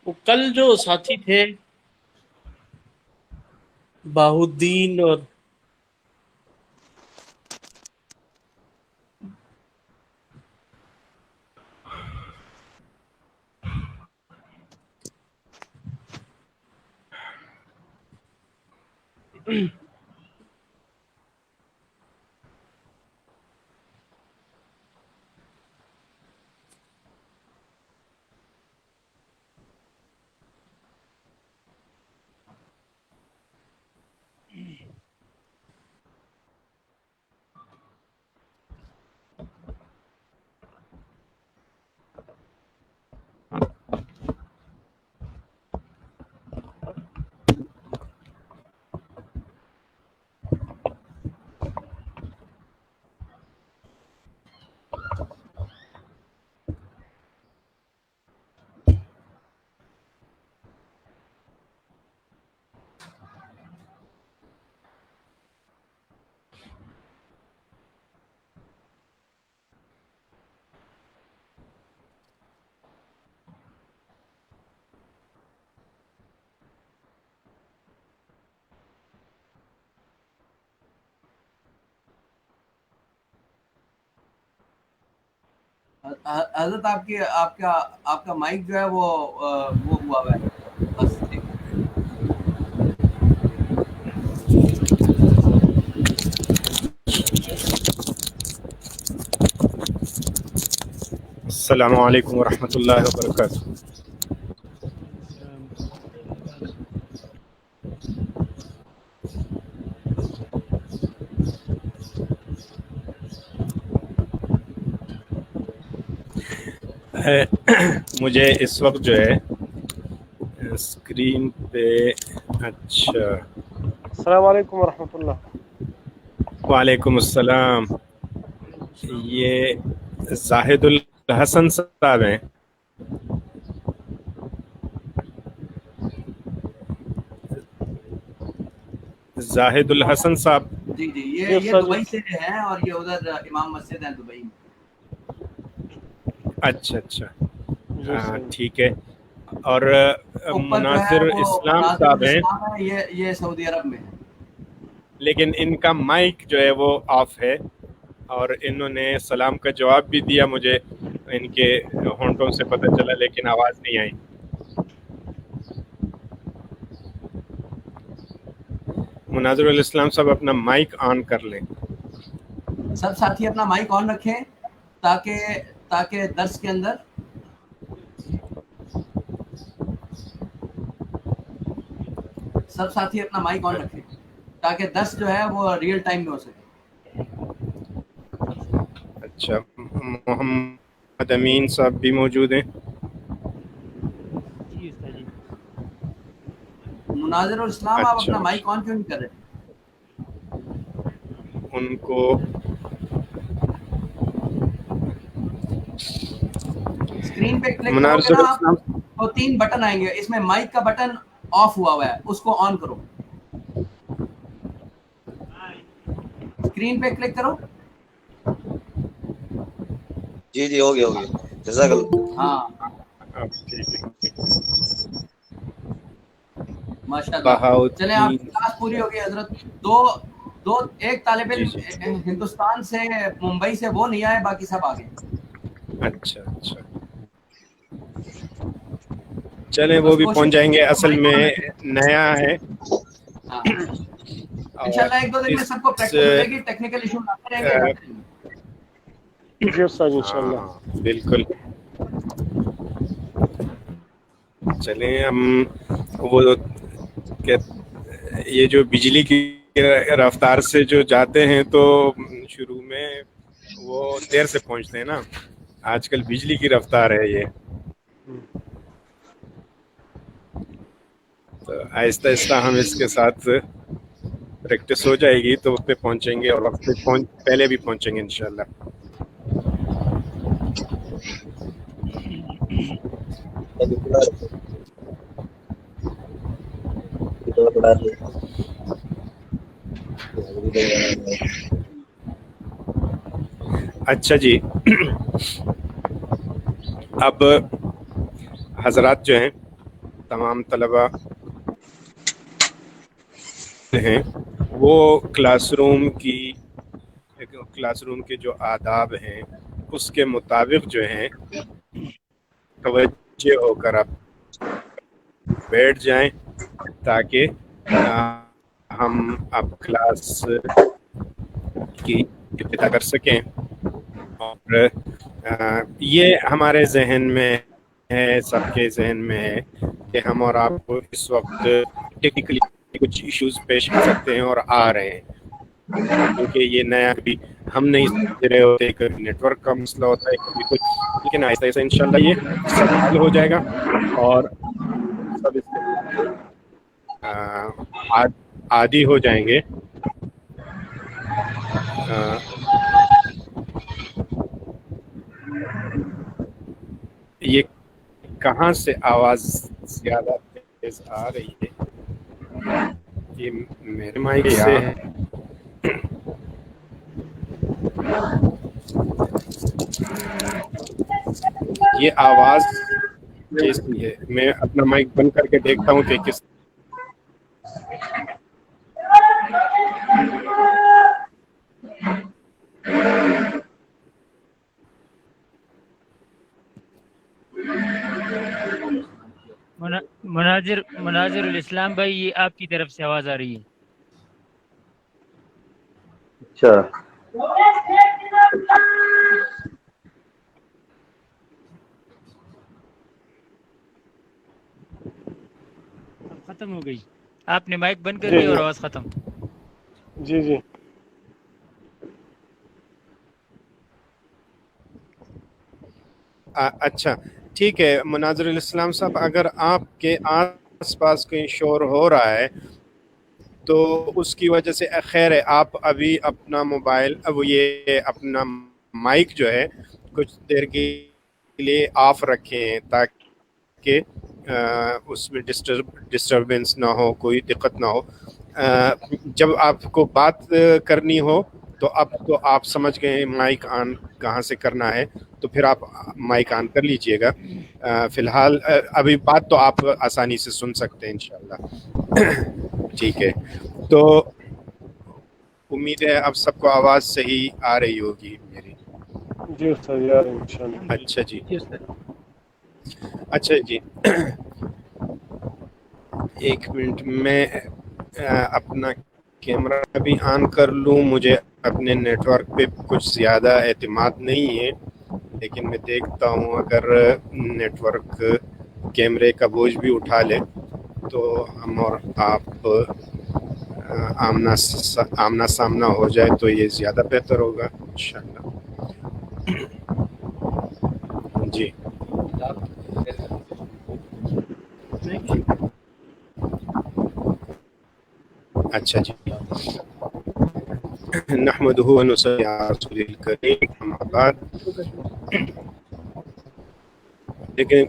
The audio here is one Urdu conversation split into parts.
وہ کل جو ساتھی تھے باہالدین اور حضرت آپ کا مائک جو ہے وہ ہوا ہے بس ٹھیک ہے. السلام علیکم ورحمۃ اللہ وبرکاتہ. مجھے اس وقت جو ہے اسکرین پہ اچھا. السلام علیکم ورحمۃ اللہ. وعلیکم السلام. یہ زاہد الحسن صاحب ہیں؟ زاہد الحسن صاحب. جی یہ دبئی سے ہیں اور یہ ادھر امام مسجد ہیں دبئی میں. اچھا ٹھیک ہے. اور مناظر اسلام مناظر صاحب ہیں الاسلام ہے، یہ سعودی عرب میں ہے. لیکن ان کا مائک جو ہے وہ آف ہے اور انہوں نے سلام کا جواب بھی دیا. مجھے ان کے ہونٹوں سے پتہ چلا لیکن آواز نہیں آئی. مناظر الاسلام صاحب اپنا مائک آن کر لیں. سب ساتھی اپنا مائک آن رکھیں تاکہ درس کے اندر سب ساتھی اپنا مائک آن رکھیں تاکہ درس جو ہے وہ ریئل ٹائم میں ہو سکے. اچھا محمد امین صاحب بھی موجود ہیں. مناظر الاسلام آپ اچھا اپنا مائک آن کیوں نہیں کر رہے؟ ان کو اسکرین پہ کلک کرو گے مناظر نا آپ الاسلام تو 3 بٹن آئیں گے. اس میں مائک کا بٹن آف ہوا ہے، اس کو آن کرو. اسکرین پہ کلک کرو. جی ہو گیا جزاک اللہ. ہاں ٹھیک ہے. ماشاء اللہ. بہاؤدین. چلیں آپ کی کلاس پوری ہوگی حضرت. ایک طالب جی علم ہندوستان سے ممبئی سے وہ نہیں آئے، باقی سب آگے. اچھا چلیں وہ بھی پہنچ جائیں گے. اصل میں نیا ہے انشاءاللہ 1-2 دن میں سب کو پریکٹس ہو جائے گی. ٹیکنیکل ایشو آتے رہیں گے، کرتے رہیں گے. جی استاد انشاءاللہ. بالکل. چلیں ہم وہ یہ جو بجلی کی رفتار سے جو جاتے ہیں تو شروع میں وہ دیر سے پہنچتے ہیں نا. آج کل بجلی کی رفتار ہے یہ، تو آہستہ آہستہ ہم اس کے ساتھ پریکٹس ہو جائے گی تو وقت پہ پہنچیں گے اور وقت پہ پہلے بھی پہنچیں گے انشاءاللہ. اچھا جی. اب حضرات جو ہیں تمام طلبہ ہیں وہ کلاس روم کے جو آداب ہیں اس کے مطابق جو ہیں توجہ ہو کر آپ بیٹھ جائیں تاکہ ہم اب کلاس کی ابتدا کر سکیں. اور یہ ہمارے ذہن میں ہے، سب کے ذہن میں ہے کہ ہم اور آپ کو اس وقت ٹیکنیکلی کچھ ایشوز پیش کر سکتے ہیں اور آ رہے ہیں، کیونکہ یہ نیا بھی ہم نہیں سمجھ رہے ہوتے، کبھی نیٹ ورک کا مسئلہ ہوتا ہے، کبھی کچھ، لیکن آہستہ آہستہ انشاءاللہ یہ سب حل ہو جائے گا اور سب اس کے عادی ہو جائیں گے. یہ کہاں سے آواز زیادہ تیز آ رہی ہے؟ یہ میرے مائک سے ہے. یہ آواز کیسی ہے؟ میں اپنا مائک بند کر کے دیکھتا ہوں کہ کس مناظر الاسلام بھائی، یہ آپ کی طرف سے آواز آ رہی ہے. اچھا، ختم ہو گئی، آپ نے مائک بند کر دیا اور آواز ختم. جی جی اچھا ٹھیک ہے. مناظر الاسلام صاحب، اگر آپ کے آس پاس کہیں شور ہو رہا ہے تو اس کی وجہ سے خیر ہے، آپ ابھی اپنا موبائل یہ اپنا مائک جو ہے کچھ دیر کے لیے آف رکھیں تاکہ اس میں ڈسٹربنس نہ ہو، کوئی دقت نہ ہو. جب آپ کو بات کرنی ہو تو اب تو آپ سمجھ گئے مائک آن کہاں سے کرنا ہے، تو پھر آپ مائک آن کر لیجئے گا. فی الحال ابھی بات تو آپ آسانی سے سن سکتے ہیں انشاءاللہ. ٹھیک ہے، تو امید ہے اب سب کو آواز صحیح آ رہی ہوگی میری. جی استاد یار انشاءاللہ. اچھا جی، اچھا جی. ایک منٹ میں اپنا کیمرہ بھی آن کر لوں. مجھے اپنے نیٹ ورک پہ کچھ زیادہ اعتماد نہیں ہے، لیکن میں دیکھتا ہوں اگر نیٹ ورک کیمرے کا بوجھ بھی اٹھا لے تو ہم اور آپ آمنا سامنا ہو جائے تو یہ زیادہ بہتر ہوگا انشاءاللہ. جی اچھا جی. نحمدہ و نصلی علی رسول الکریم، اما بعد. لیکن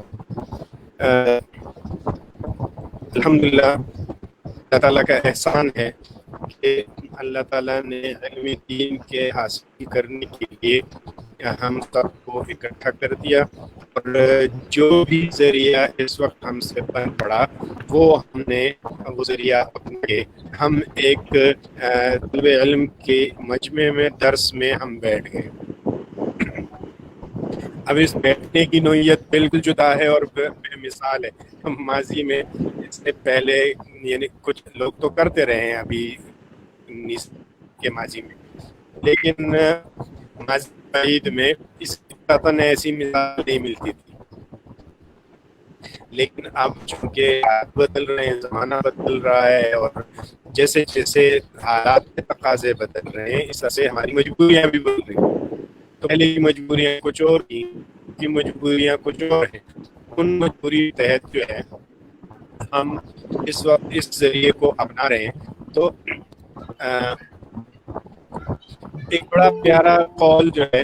الحمدللہ اللہ تعالیٰ کا احسان ہے کہ اللہ تعالیٰ نے علم دین کے حاصل کرنے کے لیے ہم سب کو اکٹھا کر دیا، اور جو بھی ذریعہ اس وقت ہم سے بن پڑا وہ ہم نے وہ ذریعہ اپنا کے ہم ایک طلب علم کے مجمع میں درس میں ہم بیٹھ گئے. اب اس بیٹھنے کی نوعیت بالکل جدا ہے اور بے مثال ہے. ہم ماضی میں اس سے پہلے یعنی کچھ لوگ تو کرتے رہے ہیں ابھی 19 کے ماضی میں، لیکن ماضی بعید میں اس کی قطعاً ایسی مثال نہیں ملتی تھی. لیکن اب چونکہ بدل رہے ہیں، زمانہ بدل رہا ہے، اور جیسے جیسے حالات کے تقاضے بدل رہے ہیں اس طرح سے ہماری مجبوریاں بھی بدل رہی ہیں. تو پہلے کی مجبوریاں کچھ اور تھیں، کی مجبوریاں کچھ اور ہیں. ان مجبوری تحت جو ہے ہم اس وقت اس ذریعے کو اپنا رہے ہیں. تو ایک بڑا پیارا قول جو ہے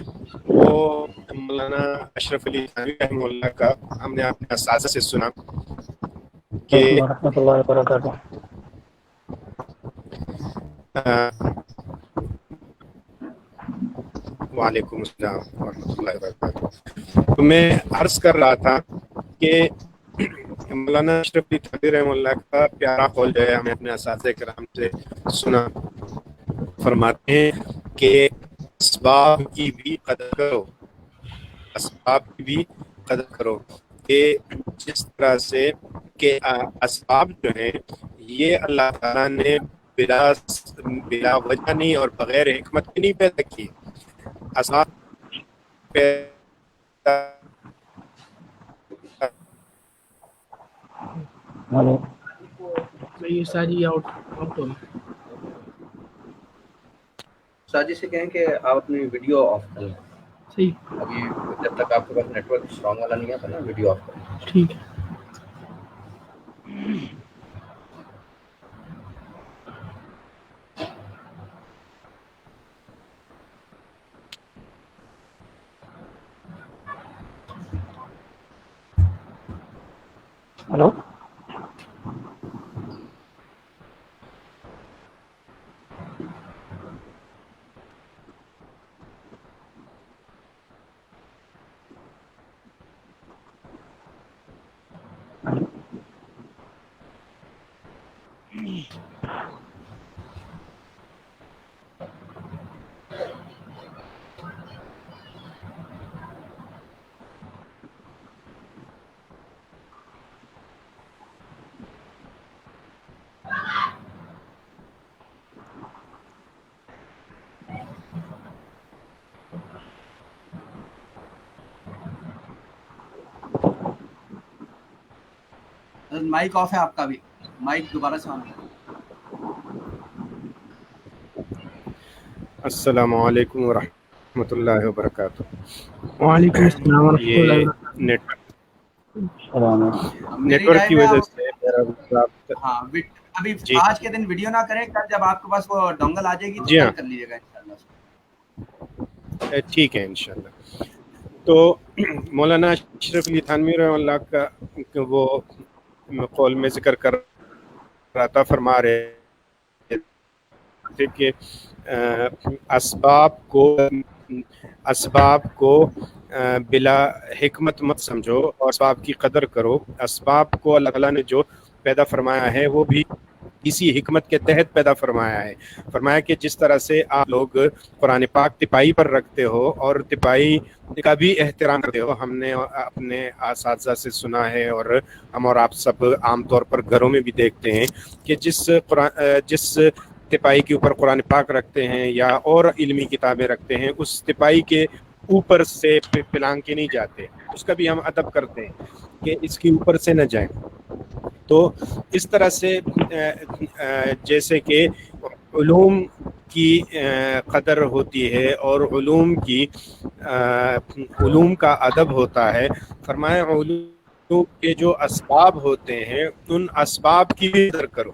وہ مولانا اشرف علی تھانوی رحمہ اللہ کا ہم نے اپنے اساتذہ سے سنا کہ ورحمۃ اللہ وبرکاتہ. وعلیکم السلام ورحمۃ اللہ وبرکاتہ. تو میں عرض کر رہا تھا کہ مولانا اشرف علی تھانوی رحمہ اللہ کا پیارا قول جو ہے ہمیں اپنے اساتذہ کرام سے سنا، فرماتے ہیں کہ اسباب کی بھی قدر کرو، اسباب کی بھی قدر کرو، کہ جس طرح سے کہ اسباب جو ہیں یہ اللہ تعالیٰ نے بلا وجہ نہیں اور بغیر حکمت کے نہیں پیدا کی. اسباب ہلو یہ ساری آؤٹ ہو ساجد سے کہیں کہ آپ اپنی ویڈیو آف کر لیں. صحیح ابھی جب تک آپ کے پاس نیٹ ورک اسٹرانگ والا نہیں آتا نا، ویڈیو آف کر لیں. ٹھیک ہے. ہلو مائک آف ہے آپ کا بھی، مائک دوبارہ سے آن ہے. السلام علیکم ورحمۃ اللہ وبرکاتہ. وعلیکم السلام ورحمۃ یہ اللہ وبرکاتہ. السلام علیکم. نیٹ ورک کی وجہ سے ہاں ابھی جی آج کے دن ویڈیو نہ کریں، کل جب آپ کے پاس وہ ڈونگل آ جائے گی تو جی ہاں کر لیجیے گا انشاءاللہ. ٹھیک ہے انشاءاللہ. تو مولانا اشرف علی تھانوی رحمہ اللہ کا وہ قول میں ذکر کر رہا تھا، فرما رہے تھے کہ اسباب کو بلا حکمت مت سمجھو اور اسباب کی قدر کرو. اسباب کو اللہ تعالیٰ نے جو پیدا فرمایا ہے وہ بھی اسی حکمت کے تحت پیدا فرمایا ہے. فرمایا کہ جس طرح سے آپ لوگ قرآن پاک تپائی پر رکھتے ہو اور تپائی کا بھی احترام کرتے ہو، ہم نے اپنے اساتذہ سے سنا ہے اور ہم اور آپ سب عام طور پر گھروں میں بھی دیکھتے ہیں کہ جس تپائی کے اوپر قرآن پاک رکھتے ہیں یا اور علمی کتابیں رکھتے ہیں، اس تپائی کے اوپر سے پلانگ کے نہیں جاتے، اس کا بھی ہم ادب کرتے ہیں کہ اس کے اوپر سے نہ جائیں. تو اس طرح سے جیسے کہ علوم کی قدر ہوتی ہے اور علوم کا ادب ہوتا ہے، فرمایا علوم کے جو اسباب ہوتے ہیں ان اسباب کی بھی قدر کرو.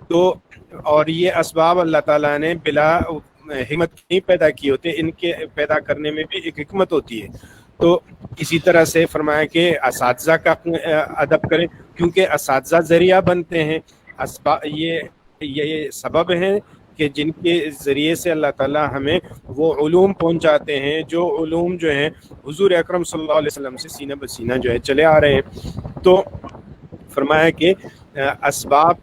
تو اور یہ اسباب اللہ تعالیٰ نے بلا حکمت نہیں پیدا کیے ہوتے، ان کے پیدا کرنے میں بھی ایک حکمت ہوتی ہے. تو اسی طرح سے فرمایا کہ اساتذہ کا ادب کریں، کیونکہ اساتذہ ذریعہ بنتے ہیں. یہ سبب ہیں کہ جن کے ذریعے سے اللہ تعالیٰ ہمیں وہ علوم پہنچاتے ہیں جو علوم جو ہیں حضور اکرم صلی اللہ علیہ وسلم سے سینہ بسینہ جو ہے چلے آ رہے ہیں. تو فرمایا کہ اسباب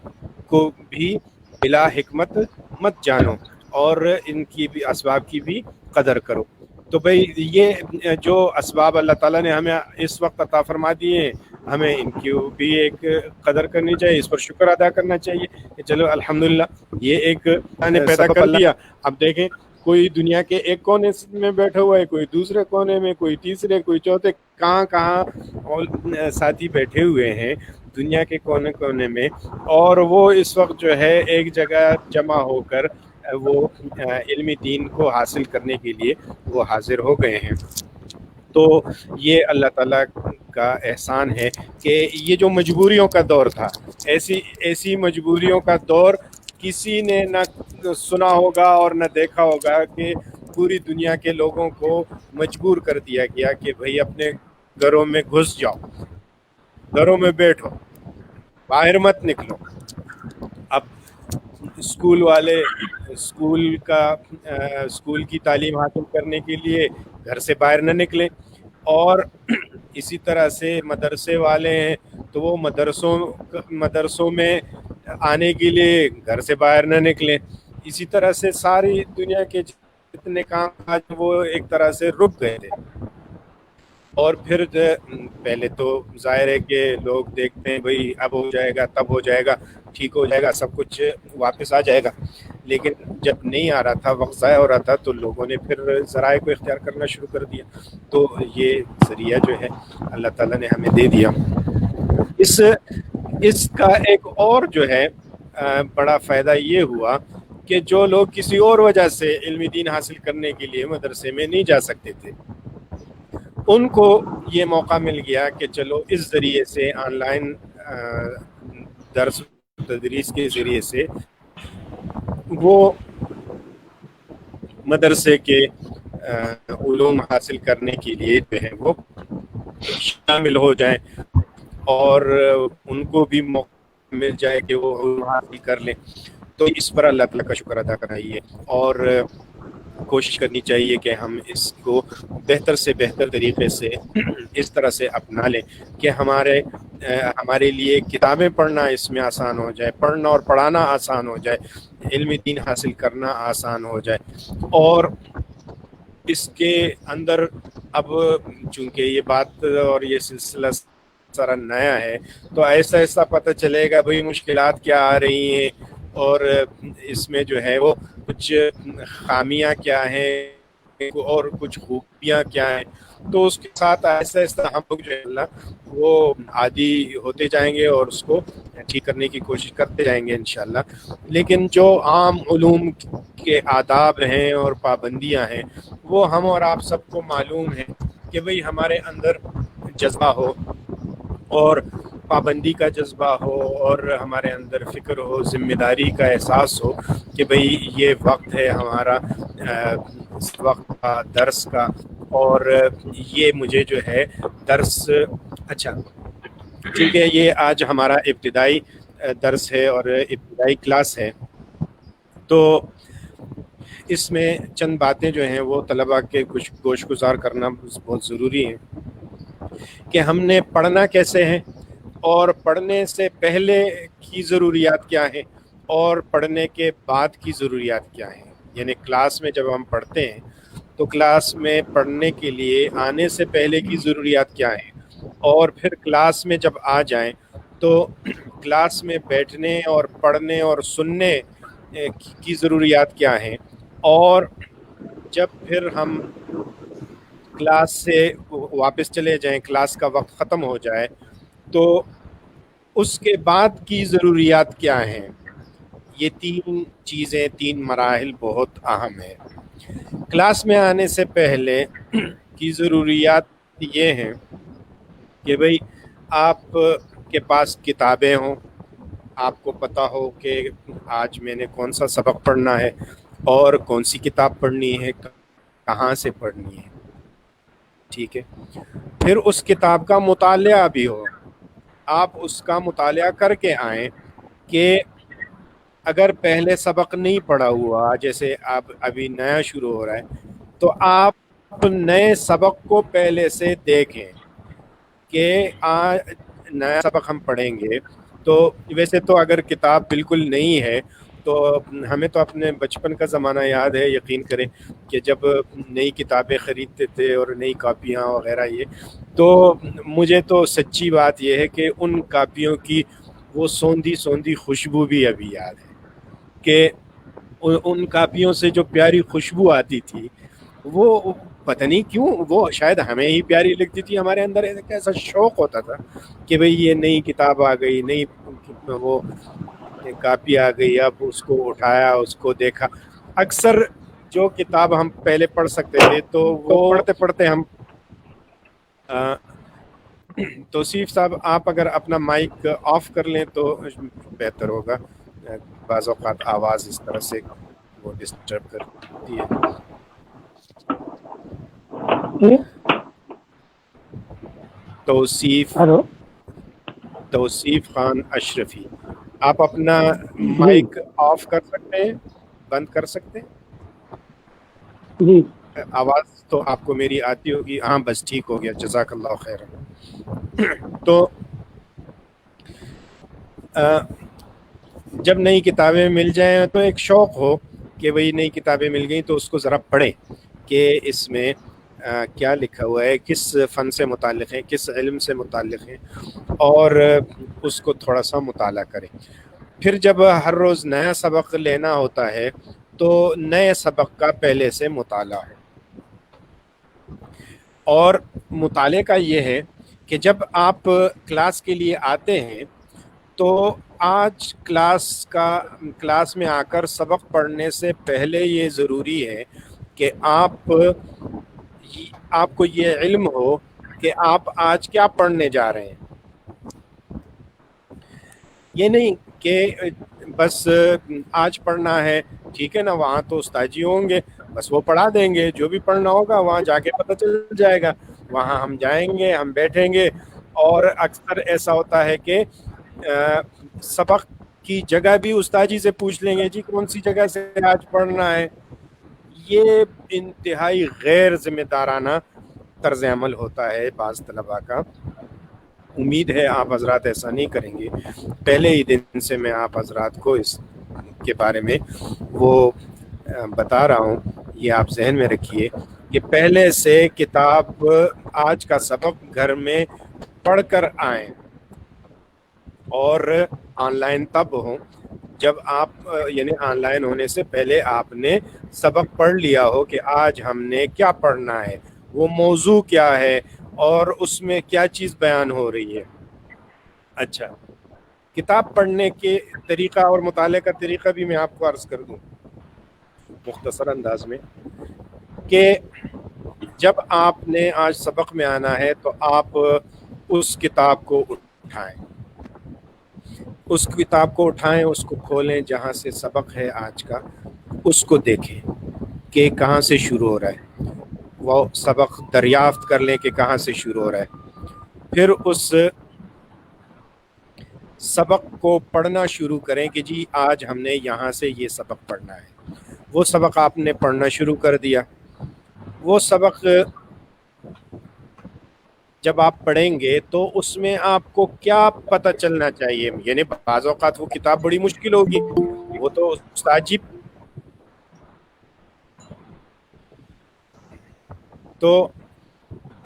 کو بھی بلا حکمت مت جانو اور ان کی بھی اسباب کی بھی قدر کرو. تو بھئی یہ جو اسباب اللہ تعالیٰ نے ہمیں اس وقت عطا فرما دیے ہیں، ہمیں ان کی بھی ایک قدر کرنی چاہیے، اس پر شکر ادا کرنا چاہیے کہ چلو الحمدللہ یہ ایک نے پیدا کر دیا. اب دیکھیں کوئی دنیا کے ایک کونے میں بیٹھا ہوا ہے، کوئی دوسرے کونے میں، کوئی تیسرے، کوئی چوتھے، کہاں ساتھی بیٹھے ہوئے ہیں دنیا کے کونے کونے میں، اور وہ اس وقت جو ہے ایک جگہ جمع ہو کر وہ علمی دین کو حاصل کرنے کے لیے وہ حاضر ہو گئے ہیں. تو یہ اللہ تعالیٰ کا احسان ہے کہ یہ جو مجبوریوں کا دور تھا، ایسی مجبوریوں کا دور کسی نے نہ سنا ہوگا اور نہ دیکھا ہوگا کہ پوری دنیا کے لوگوں کو مجبور کر دیا گیا کہ بھئی اپنے گھروں میں گھس جاؤ، گھروں میں بیٹھو، باہر مت نکلو. اب اسکول والے اسکول کی تعلیم حاصل کرنے کے لیے گھر سے باہر نہ نکلیں، اور اسی طرح سے مدرسے والے ہیں تو وہ مدرسوں میں آنے کے لیے گھر سے باہر نہ نکلیں. اسی طرح سے ساری دنیا کے جتنے کام کاج وہ ایک طرح سے رک گئے تھے. اور پھر پہلے تو ظاہر ہے کہ لوگ دیکھتے ہیں بھئی اب ہو جائے گا، تب ہو جائے گا، ٹھیک ہو جائے گا، سب کچھ واپس آ جائے گا. لیکن جب نہیں آ رہا تھا، وقت ضائع ہو رہا تھا، تو لوگوں نے پھر ذرائع کو اختیار کرنا شروع کر دیا. تو یہ ذریعہ جو ہے اللہ تعالیٰ نے ہمیں دے دیا. اس کا ایک اور جو ہے بڑا فائدہ یہ ہوا کہ جو لوگ کسی اور وجہ سے علم دین حاصل کرنے کے لیے مدرسے میں نہیں جا سکتے تھے، ان کو یہ موقع مل گیا کہ چلو اس ذریعے سے آن لائن درس تدریس کے ذریعے سے وہ مدرسے کے علوم حاصل کرنے کے لیے جو ہے وہ شامل ہو جائیں اور ان کو بھی موقع مل جائے کہ وہ علوم حاصل کر لیں. تو اس پر اللہ تعالیٰ کا شکر ادا کرنا چاہیے اور کوشش کرنی چاہیے کہ ہم اس کو بہتر سے بہتر طریقے سے اس طرح سے اپنا لیں کہ ہمارے لیے کتابیں پڑھنا اس میں آسان ہو جائے، پڑھنا اور پڑھانا آسان ہو جائے، علم دین حاصل کرنا آسان ہو جائے. اور اس کے اندر اب چونکہ یہ بات اور یہ سلسلہ سارا نیا ہے تو ایسا ایسا پتہ چلے گا بھئی مشکلات کیا آ رہی ہیں اور اس میں جو ہے وہ کچھ خامیاں کیا ہیں اور کچھ خوبیاں کیا ہیں. تو اس کے ساتھ ایسا ایسا ہم لوگ جو ہے اللہ وہ عادی ہوتے جائیں گے اور اس کو ٹھیک کرنے کی کوشش کرتے جائیں گے انشاءاللہ. لیکن جو عام علوم کے آداب ہیں اور پابندیاں ہیں وہ ہم اور آپ سب کو معلوم ہے کہ بھئی ہمارے اندر جذبہ ہو اور پابندی کا جذبہ ہو اور ہمارے اندر فکر ہو، ذمہ داری کا احساس ہو کہ بھئی یہ وقت ہے ہمارا اس وقت کا درس کا اور یہ مجھے جو ہے درس اچھا کیونکہ یہ آج ہمارا ابتدائی درس ہے اور ابتدائی کلاس ہے تو اس میں چند باتیں جو ہیں وہ طلباء کے کچھ گوش گزار کرنا بہت ضروری ہے کہ ہم نے پڑھنا کیسے ہے اور پڑھنے سے پہلے کی ضروریات کیا ہیں اور پڑھنے کے بعد کی ضروریات کیا ہیں. یعنی کلاس میں جب ہم پڑھتے ہیں تو کلاس میں پڑھنے کے لیے آنے سے پہلے کی ضروریات کیا ہیں اور پھر کلاس میں جب آ جائیں تو کلاس میں بیٹھنے اور پڑھنے اور سننے کی ضروریات کیا ہیں اور جب پھر ہم کلاس سے واپس چلے جائیں، کلاس کا وقت ختم ہو جائے تو اس کے بعد کی ضروریات کیا ہیں. یہ تین چیزیں، تین مراحل بہت اہم ہیں. کلاس میں آنے سے پہلے کی ضروریات یہ ہیں کہ بھئی آپ کے پاس کتابیں ہوں، آپ کو پتہ ہو کہ آج میں نے کون سا سبق پڑھنا ہے اور کون سی کتاب پڑھنی ہے، کہاں سے پڑھنی ہے. ٹھیک ہے، پھر اس کتاب کا مطالعہ بھی ہو، آپ اس کا مطالعہ کر کے آئیں کہ اگر پہلے سبق نہیں پڑھا ہوا، جیسے آپ ابھی نیا شروع ہو رہا ہے تو آپ نئے سبق کو پہلے سے دیکھیں کہ نیا سبق ہم پڑھیں گے. تو ویسے تو اگر کتاب بالکل نہیں ہے تو ہمیں تو اپنے بچپن کا زمانہ یاد ہے، یقین کریں کہ جب نئی کتابیں خریدتے تھے اور نئی کاپیاں وغیرہ یہ، تو مجھے تو سچی بات یہ ہے کہ ان کاپیوں کی وہ سوندھی خوشبو بھی ابھی یاد ہے کہ ان کاپیوں سے جو پیاری خوشبو آتی تھی وہ پتہ نہیں کیوں وہ شاید ہمیں ہی پیاری لگتی تھی. ہمارے اندر ایک ایسا شوق ہوتا تھا کہ بھئی یہ نئی کتاب آ گئی، نئی وہ کاپی آ گئی، اب اس کو اٹھایا، اس کو دیکھا. اکثر جو کتاب ہم پہلے پڑھ سکتے تھے تو وہ پڑھتے پڑھتے ہم توصیف صاحب آپ اگر اپنا مائک آف کر لیں تو بہتر ہوگا. بعض اوقات آواز اس طرح سے وہ ڈسٹرب کرتی ہے. توصیف خان اشرفی، آپ اپنا مائک آف کر سکتے ہیں، بند کر سکتے ہیں؟ جی آواز تو آپ کو میری آتی ہوگی؟ ہاں بس ٹھیک ہو گیا، جزاک اللہ خیر۔ تو جب نئی کتابیں مل جائیں تو ایک شوق ہو کہ وہی نئی کتابیں مل گئیں تو اس کو ذرا پڑھیں کہ اس میں کیا لکھا ہوا ہے، کس فن سے متعلق ہیں، کس علم سے متعلق ہیں، اور اس کو تھوڑا سا مطالعہ کریں۔ پھر جب ہر روز نیا سبق لینا ہوتا ہے تو نئے سبق کا پہلے سے مطالعہ ہو۔ اور مطالعے کا یہ ہے کہ جب آپ کلاس کے لیے آتے ہیں تو آج کلاس میں آ کر سبق پڑھنے سے پہلے یہ ضروری ہے کہ آپ کو یہ علم ہو کہ آپ آج کیا پڑھنے جا رہے ہیں۔ یہ نہیں کہ بس آج پڑھنا ہے، ٹھیک ہے نا، وہاں تو استاد جی ہوں گے، بس وہ پڑھا دیں گے، جو بھی پڑھنا ہوگا وہاں جا کے پتہ چل جائے گا۔ وہاں ہم جائیں گے، ہم بیٹھیں گے، اور اکثر ایسا ہوتا ہے کہ سبق کی جگہ بھی استاد جی سے پوچھ لیں گے، جی کون سی جگہ سے آج پڑھنا ہے۔ یہ انتہائی غیر ذمہ دارانہ طرز عمل ہوتا ہے بعض طلباء کا۔ امید ہے آپ حضرات ایسا نہیں کریں گے۔ پہلے ہی دن سے میں آپ حضرات کو اس کے بارے میں وہ بتا رہا ہوں، یہ آپ ذہن میں رکھیے کہ پہلے سے کتاب آج کا سبق گھر میں پڑھ کر آئیں، اور آن لائن تب ہوں جب آپ یعنی آن لائن ہونے سے پہلے آپ نے سبق پڑھ لیا ہو کہ آج ہم نے کیا پڑھنا ہے، وہ موضوع کیا ہے، اور اس میں کیا چیز بیان ہو رہی ہے۔ اچھا، کتاب پڑھنے کے طریقہ اور مطالعے کا طریقہ بھی میں آپ کو عرض کر دوں مختصر انداز میں، کہ جب آپ نے آج سبق میں آنا ہے تو آپ اس کتاب کو اٹھائیں، اس کتاب کو اٹھائیں، اس کو کھولیں، جہاں سے سبق ہے آج کا اس کو دیکھیں کہ کہاں سے شروع ہو رہا ہے، وہ سبق دریافت کر لیں کہ کہاں سے شروع ہو رہا ہے۔ پھر اس سبق کو پڑھنا شروع کریں کہ جی آج ہم نے یہاں سے یہ سبق پڑھنا ہے۔ وہ سبق آپ نے پڑھنا شروع کر دیا۔ وہ سبق جب آپ پڑھیں گے تو اس میں آپ کو کیا پتہ چلنا چاہیے، یعنی بعض اوقات وہ کتاب بڑی مشکل ہوگی، وہ تو استاد جی، تو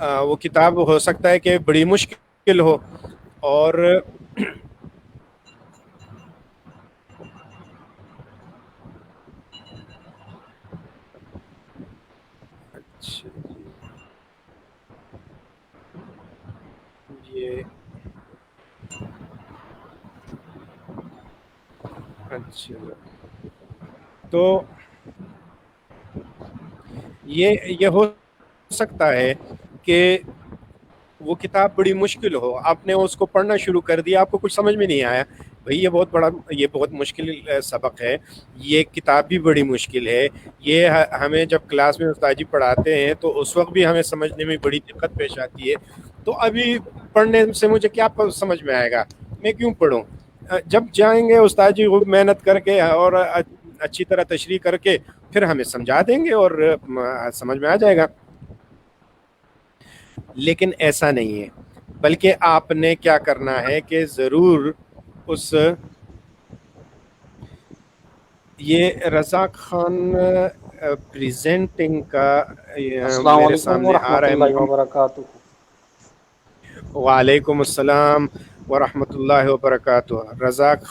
وہ کتاب ہو سکتا ہے کہ بڑی مشکل ہو، اور اچھا تو یہ ہو سکتا ہے کہ وہ کتاب بڑی مشکل ہو، آپ نے اس کو پڑھنا شروع کر دیا، آپ کو کچھ سمجھ میں نہیں آیا، بھئی یہ بہت مشکل سبق ہے، یہ کتاب بھی بڑی مشکل ہے، یہ ہمیں جب کلاس میں استاد جی پڑھاتے ہیں تو اس وقت بھی ہمیں سمجھنے میں بڑی دقت پیش آتی ہے، تو ابھی پڑھنے سے مجھے کیا سمجھ میں آئے گا، میں کیوں پڑھوں؟ جب جائیں گے استاد جی خوب محنت کر کے اور اچھی طرح تشریح کر کے پھر ہمیں سمجھا دیں گے اور سمجھ میں آ جائے گا۔ لیکن ایسا نہیں ہے، بلکہ آپ نے کیا کرنا ہے کہ ضرور اس یہ رزاق خان پریزنٹنگ کا السلام میرے علیکم سامنے آ ورحمۃ رہا ہے۔ اللہ وبرکاتہ۔ وعلیکم السلام ورحمۃ اللہ وبرکاتہ۔ رزاق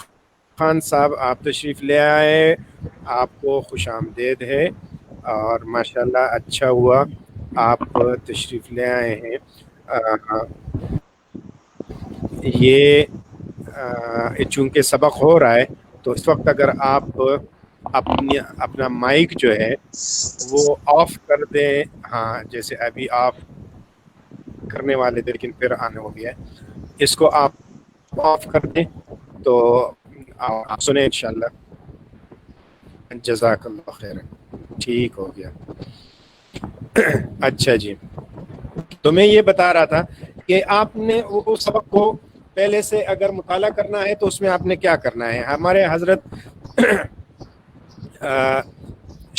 خان صاحب آپ تشریف لے آئے، آپ کو خوش آمدید ہے، اور ماشاءاللہ اچھا ہوا آپ تشریف لے آئے ہیں۔ یہ چونکہ سبق ہو رہا ہے تو اس وقت اگر آپ اپنا مائک جو ہے وہ آف کر دیں، ہاں جیسے ابھی آف کرنے والے تھے لیکن پھر آنے ہو گیا ہے، اس کو آپ آف کر دیں تو آپ سنیں انشاءاللہ۔ جزاک اللہ خیر، ٹھیک ہو گیا۔ اچھا جی، تو میں یہ بتا رہا تھا کہ آپ نے اس سبق کو پہلے سے اگر مطالعہ کرنا ہے تو اس میں آپ نے کیا کرنا ہے۔ ہمارے حضرت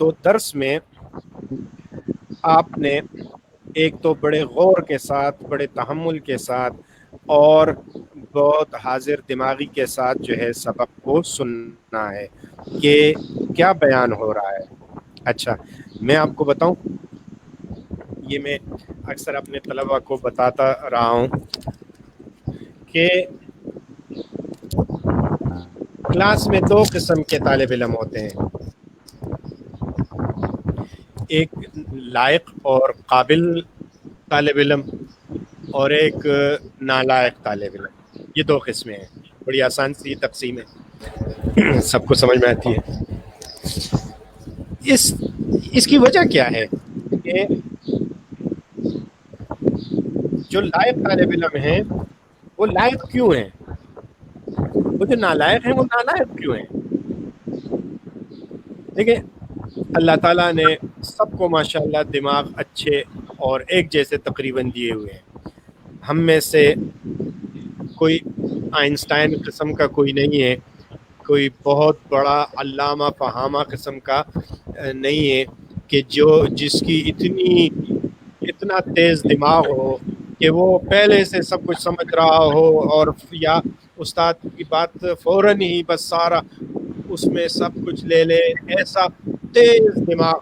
تو درس میں آپ نے ایک تو بڑے غور کے ساتھ، بڑے تحمل کے ساتھ اور بہت حاضر دماغی کے ساتھ جو ہے سبق کو سننا ہے کہ کیا بیان ہو رہا ہے۔ اچھا، میں آپ کو بتاؤں، یہ میں اکثر اپنے طلباء کو بتاتا رہا ہوں کہ کلاس میں دو قسم کے طالب علم ہوتے ہیں، ایک لائق اور قابل طالب علم اور ایک نالائق طالب علم۔ یہ دو قسمیں ہیں، بڑی آسان سی تقسیم ہے، سب کو سمجھ میں آتی ہے۔ اس کی وجہ کیا ہے کہ جو لائق طالب علم ہیں وہ لائق کیوں ہیں، وہ جو نالائق ہیں وہ نالائق کیوں ہیں؟ دیکھیں، اللہ تعالیٰ نے سب کو ماشاءاللہ دماغ اچھے اور ایک جیسے تقریباً دیے ہوئے ہیں۔ ہم میں سے کوئی آئنسٹائن قسم کا کوئی نہیں ہے، کوئی بہت بڑا علامہ فہامہ قسم کا نہیں ہے کہ جس کی اتنا تیز دماغ ہو کہ وہ پہلے سے سب کچھ سمجھ رہا ہو اور یا استاد کی بات فوراً ہی بس سارا اس میں سب کچھ لے لے۔ ایسا تیز دماغ،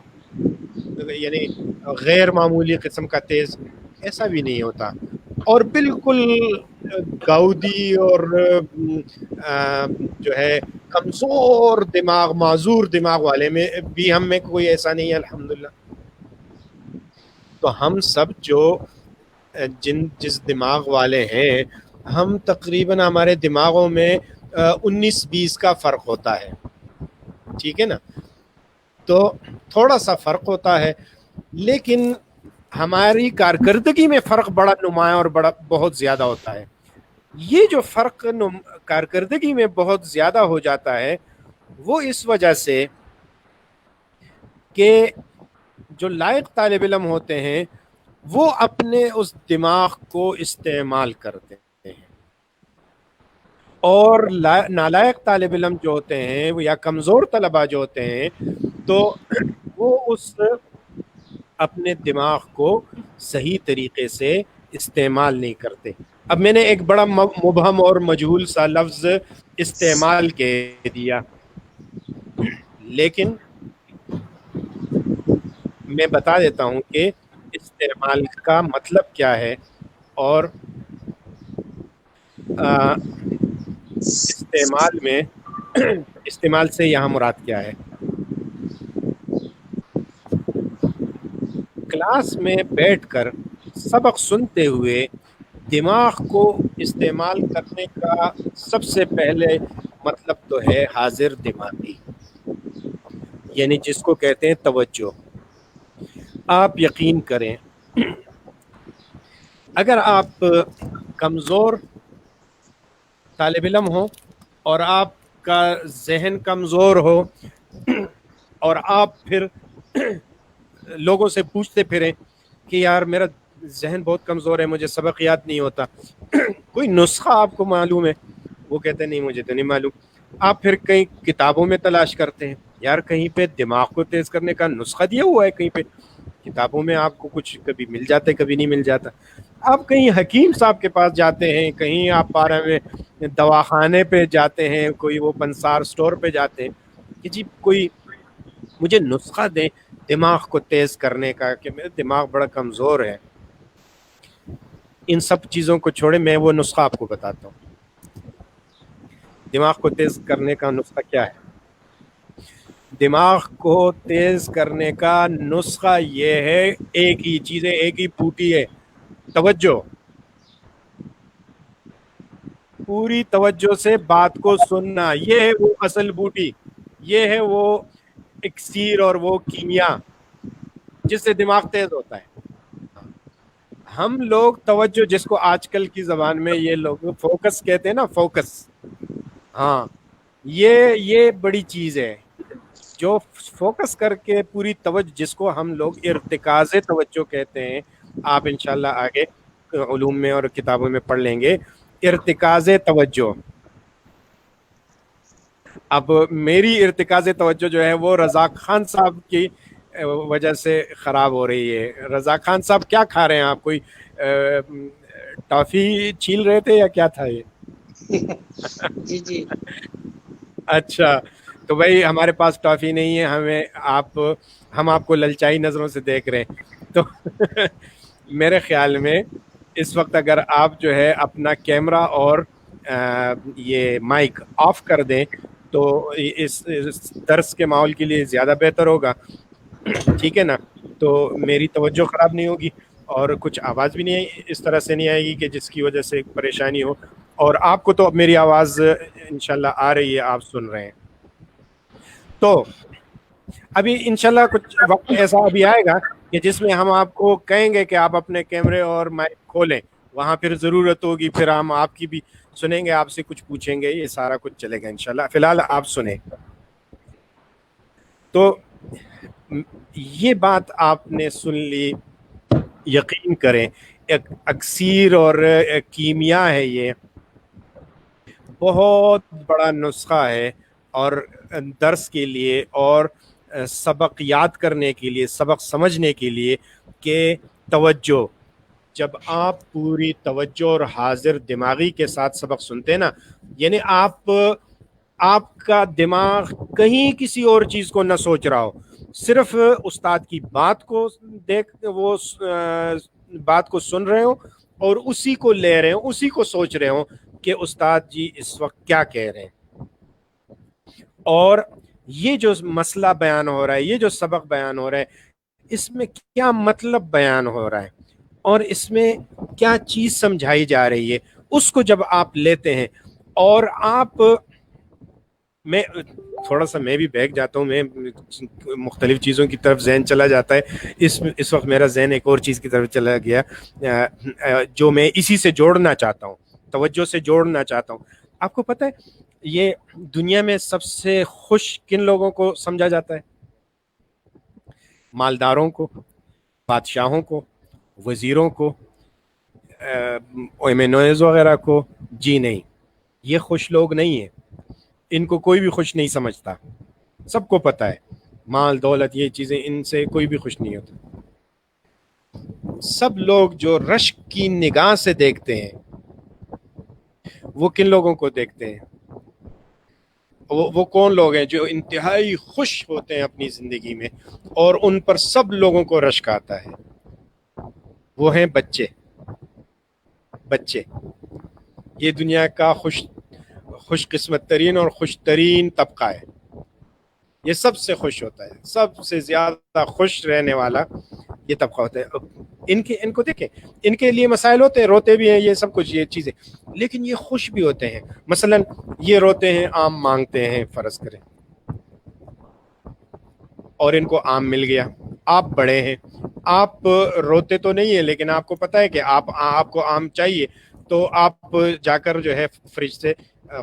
یعنی غیر معمولی قسم کا تیز، ایسا بھی نہیں ہوتا۔ اور بالکل گاؤدی اور جو ہے کمزور دماغ، معذور دماغ والے میں بھی ہم میں کوئی ایسا نہیں ہے الحمدللہ۔ تو ہم سب جو جس دماغ والے ہیں، ہم تقریباً ہمارے دماغوں میں 19-20 کا فرق ہوتا ہے، ٹھیک ہے نا؟ تو تھوڑا سا فرق ہوتا ہے، لیکن ہماری کارکردگی میں فرق بڑا نمایاں اور بہت زیادہ ہوتا ہے۔ یہ جو فرق کارکردگی میں بہت زیادہ ہو جاتا ہے وہ اس وجہ سے کہ جو لائق طالب علم ہوتے ہیں وہ اپنے اس دماغ کو استعمال کرتے ہیں، اور نالائق طالب علم جو ہوتے ہیں یا کمزور طلباء جو ہوتے ہیں تو وہ اس اپنے دماغ کو صحیح طریقے سے استعمال نہیں کرتے۔ اب میں نے ایک بڑا مبہم اور مجہول سا لفظ استعمال کے دیا، لیکن میں بتا دیتا ہوں کہ استعمال کا مطلب کیا ہے اور استعمال سے یہاں مراد کیا ہے۔ کلاس میں بیٹھ کر سبق سنتے ہوئے دماغ کو استعمال کرنے کا سب سے پہلے مطلب تو ہے حاضر دماغی، یعنی جس کو کہتے ہیں توجہ۔ آپ یقین کریں، اگر آپ کمزور طالب علم ہو اور آپ کا ذہن کمزور ہو اور آپ پھر لوگوں سے پوچھتے پھریں کہ یار میرا ذہن بہت کمزور ہے، مجھے سبق یاد نہیں ہوتا، کوئی نسخہ آپ کو معلوم ہے؟ وہ کہتے ہیں نہیں مجھے تو نہیں معلوم۔ آپ پھر کہیں کتابوں میں تلاش کرتے ہیں، یار کہیں پہ دماغ کو تیز کرنے کا نسخہ دیا ہوا ہے، کہیں پہ کتابوں میں آپ کو کچھ کبھی مل جاتا ہے کبھی نہیں مل جاتا۔ آپ کہیں حکیم صاحب کے پاس جاتے ہیں، کہیں آپ پارہ میں دواخانے پہ جاتے ہیں، کوئی وہ پنسار سٹور پہ جاتے ہیں کہ جی کوئی مجھے نسخہ دیں دماغ کو تیز کرنے کا کہ میرا دماغ بڑا کمزور ہے۔ ان سب چیزوں کو چھوڑے، میں وہ نسخہ آپ کو بتاتا ہوں۔ دماغ کو تیز کرنے کا نسخہ کیا ہے؟ دماغ کو تیز کرنے کا نسخہ یہ ہے، ایک ہی چیز ہے، ایک ہی بوٹی ہے، توجہ۔ پوری توجہ سے بات کو سننا، یہ ہے وہ اصل بوٹی، یہ ہے وہ اکسیر اور وہ کیمیا جس سے دماغ تیز ہوتا ہے۔ ہم لوگ توجہ، جس کو آج کل کی زبان میں یہ لوگ فوکس کہتے ہیں نا، فوکس، ہاں یہ بڑی چیز ہے جو فوکس کر کے پوری توجہ، جس کو ہم لوگ ارتکاز توجہ کہتے ہیں۔ آپ انشاءاللہ آگے علوم میں اور کتابوں میں پڑھ لیں گے ارتکاز توجہ۔ اب میری ارتکاز توجہ جو ہے وہ رزاق خان صاحب کی وجہ سے خراب ہو رہی ہے. رزاق خان صاحب کیا کھا رہے ہیں آپ؟ کوئی ٹافی چھیل رہے تھے یا کیا تھا یہ؟ جی جی اچھا تو بھائی ہمارے پاس ٹافی نہیں ہے، ہم آپ کو للچائی نظروں سے دیکھ رہے ہیں. تو میرے خیال میں اس وقت اگر آپ جو ہے اپنا کیمرہ اور یہ مائک آف کر دیں تو اس درس کے ماحول کے لیے زیادہ بہتر ہوگا. ٹھیک ہے نا؟ تو میری توجہ خراب نہیں ہوگی اور کچھ آواز بھی نہیں اس طرح سے نہیں آئے گی کہ جس کی وجہ سے پریشانی ہو. اور آپ کو تو اب میری آواز انشاءاللہ آ رہی ہے، آپ سن رہے ہیں. تو ابھی انشاءاللہ کچھ وقت ایسا ابھی آئے گا کہ جس میں ہم آپ کو کہیں گے کہ آپ اپنے کیمرے اور مائک کھولیں. وہاں پھر ضرورت ہوگی، پھر ہم آپ کی بھی سنیں گے، آپ سے کچھ پوچھیں گے، یہ سارا کچھ چلے گا انشاءاللہ. فی الحال آپ سنیں. تو یہ بات آپ نے سن لی، یقین کریں ایک اکسیر اور کیمیا ہے، یہ بہت بڑا نسخہ ہے اور درس کے لیے اور سبق یاد کرنے کے لیے، سبق سمجھنے کے لیے کہ توجہ. جب آپ پوری توجہ اور حاضر دماغی کے ساتھ سبق سنتے ہیں نا، یعنی آپ کا دماغ کہیں کسی اور چیز کو نہ سوچ رہا ہو، صرف استاد کی بات کو وہ بات کو سن رہے ہوں اور اسی کو لے رہے ہوں، اسی کو سوچ رہے ہوں کہ استاد جی اس وقت کیا کہہ رہے ہیں. اور یہ جو مسئلہ بیان ہو رہا ہے، یہ جو سبق بیان ہو رہا ہے، اس میں کیا مطلب بیان ہو رہا ہے اور اس میں کیا چیز سمجھائی جا رہی ہے، اس کو جب آپ لیتے ہیں اور میں تھوڑا سا میں بھی بہک جاتا ہوں، میں مختلف چیزوں کی طرف ذہن چلا جاتا ہے. اس وقت میرا ذہن ایک اور چیز کی طرف چلا گیا جو میں اسی سے جوڑنا چاہتا ہوں، توجہ سے جوڑنا چاہتا ہوں. آپ کو پتہ ہے یہ دنیا میں سب سے خوش کن لوگوں کو سمجھا جاتا ہے؟ مالداروں کو، بادشاہوں کو، وزیروں کو، ایمنویز وغیرہ کو. جی نہیں، یہ خوش لوگ نہیں ہیں. ان کو کوئی بھی خوش نہیں سمجھتا. سب کو پتہ ہے مال دولت یہ چیزیں ان سے کوئی بھی خوش نہیں ہوتا. سب لوگ جو رشک کی نگاہ سے دیکھتے ہیں وہ کن لوگوں کو دیکھتے ہیں؟ وہ کون لوگ ہیں جو انتہائی خوش ہوتے ہیں اپنی زندگی میں اور ان پر سب لوگوں کو رشک آتا ہے؟ وہ ہیں بچے. یہ دنیا کا خوش قسمت ترین اور خوش ترین طبقہ ہے. یہ سب سے خوش ہوتا ہے، سب سے زیادہ خوش رہنے والا یہ طبقہ ہوتا ہے. ان کو دیکھیں، ان کے لیے مسائل ہوتے ہیں، روتے بھی ہیں، یہ سب کچھ یہ چیزیں، لیکن یہ خوش بھی ہوتے ہیں. مثلا یہ روتے ہیں، آم مانگتے ہیں فرض کریں، اور ان کو آم مل گیا. آپ بڑے ہیں، آپ روتے تو نہیں ہیں، لیکن آپ کو پتہ ہے کہ آپ کو آم چاہیے، تو آپ جا کر جو ہے فریج سے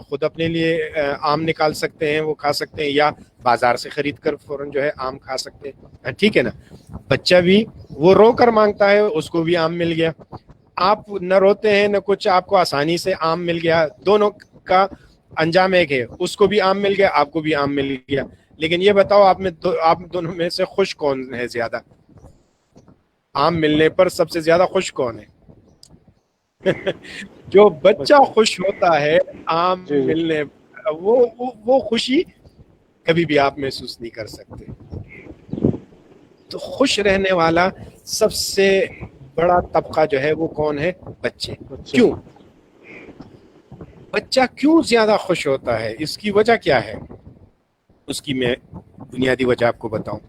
خود اپنے لیے آم نکال سکتے ہیں، وہ کھا سکتے ہیں، یا بازار سے خرید کر فوراً جو ہے آم کھا سکتے ہیں. ٹھیک ہے نا؟ بچہ بھی وہ رو کر مانگتا ہے، اس کو بھی آم مل گیا. آپ نہ روتے ہیں نہ کچھ، آپ کو آسانی سے آم مل گیا. دونوں کا انجام ایک ہے، اس کو بھی آم مل گیا، آپ کو بھی آم مل گیا. لیکن یہ بتاؤ آپ دونوں میں سے خوش کون ہے زیادہ؟ آم ملنے پر سب سے زیادہ خوش کون ہے؟ جو بچہ خوش ہوتا ہے آم ملنے، وہ خوشی کبھی بھی آپ محسوس نہیں کر سکتے. تو خوش رہنے والا سب سے بڑا طبقہ جو ہے وہ کون ہے؟ بچے. کیوں؟ بچہ کیوں زیادہ خوش ہوتا ہے؟ اس کی وجہ کیا ہے؟ اس کی میں بنیادی وجہ آپ کو بتاؤں.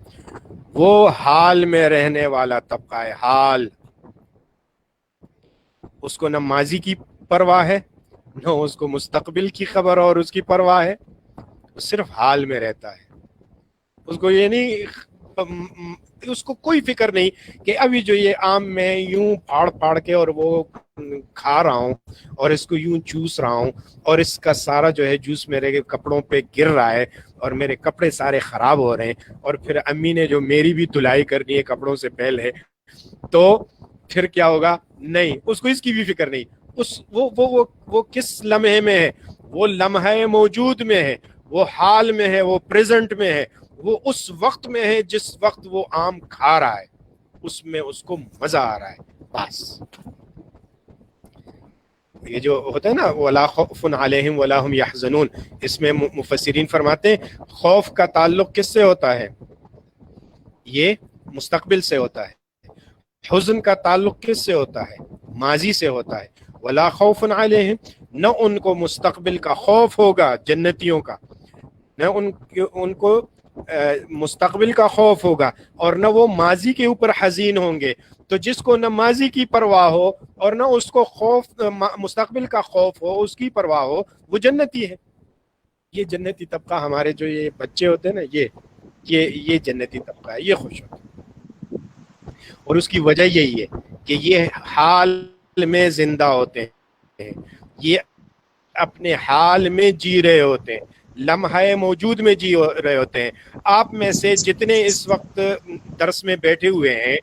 وہ حال میں رہنے والا طبقہ ہے. حال، اس کو نہ ماضی کی پرواہ ہے، نہ اس کو مستقبل کی خبر اور اس کی پرواہ ہے. وہ صرف حال میں رہتا ہے. اس کو یہ نہیں، اس کو کوئی فکر نہیں کہ ابھی جو یہ آم میں یوں پھاڑ کے اور وہ کھا رہا ہوں اور اس کو یوں چوس رہا ہوں اور اس کا سارا جو ہے جوس میرے کپڑوں پہ گر رہا ہے اور میرے کپڑے سارے خراب ہو رہے ہیں، اور پھر امی نے جو میری بھی دھلائی کرنی ہے کپڑوں سے پہلے، تو پھر کیا ہوگا؟ نہیں، اس کو اس کی بھی فکر نہیں. وہ کس لمحے میں ہے؟ وہ لمحہ موجود میں ہے. وہ حال میں ہے، وہ پریزنٹ میں ہے، وہ اس وقت میں ہے جس وقت وہ آم کھا رہا ہے، اس میں اس کو مزہ آ رہا ہے بس۔ یہ جو ہوتا ہے نا وَلَا خَوْفٌ عَلَيْهِمْ وَلَا هُمْ يَحْزَنُونَ، اس میں مفسرین فرماتے ہیں خوف کا تعلق کس سے ہوتا ہے؟ یہ مستقبل سے ہوتا ہے۔ حزن کا تعلق کس سے ہوتا ہے؟ ماضی سے ہوتا ہے۔ وَلَا خَوْفٌ عَلَيْهِمْ، نہ ان کو مستقبل کا خوف ہوگا جنتیوں کا، نہ ان کو مستقبل کا خوف ہوگا، اور نہ وہ ماضی کے اوپر حزین ہوں گے۔ تو جس کو نہ ماضی کی پرواہ ہو اور نہ اس کو خوف مستقبل کا خوف ہو، اس کی پرواہ ہو، وہ جنتی ہے۔ یہ جنتی طبقہ ہمارے جو یہ بچے ہوتے ہیں نا، یہ جنتی طبقہ ہے، یہ خوش ہوتا ہے۔ اور اس کی وجہ یہی ہے کہ یہ حال میں زندہ ہوتے ہیں، یہ اپنے حال میں جی رہے ہوتے ہیں، لمحہ موجود میں جی رہے ہوتے ہیں۔ آپ میں سے جتنے اس وقت درس میں بیٹھے ہوئے ہیں،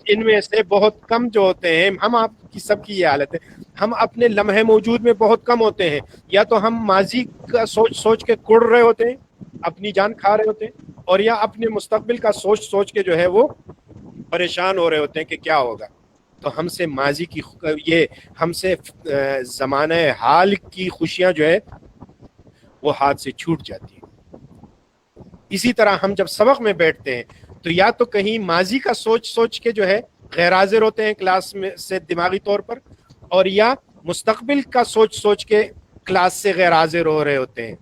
ان میں سے بہت کم جو ہوتے ہیں، ہم آپ کی سب کی یہ حالت ہے، ہم اپنے لمحے موجود میں بہت کم ہوتے ہیں، یا تو ہم ماضی کا سوچ کے کڑ رہے ہوتے ہیں، اپنی جان کھا رہے ہوتے ہیں، اور یا اپنے مستقبل کا سوچ کے جو ہے وہ پریشان ہو رہے ہوتے ہیں کہ کیا ہوگا۔ تو ہم سے ماضی کی ہم سے زمانہ حال کی خوشیاں جو ہے وہ ہاتھ سے چھوٹ جاتی ہیں۔ اسی طرح ہم جب سبق میں بیٹھتے ہیں تو یا تو کہیں ماضی کا سوچ کے جو ہے غیر حاضر ہوتے ہیں کلاس میں سے دماغی طور پر، اور یا مستقبل کا سوچ کے کلاس سے غیر حاضر ہو رہے ہوتے ہیں۔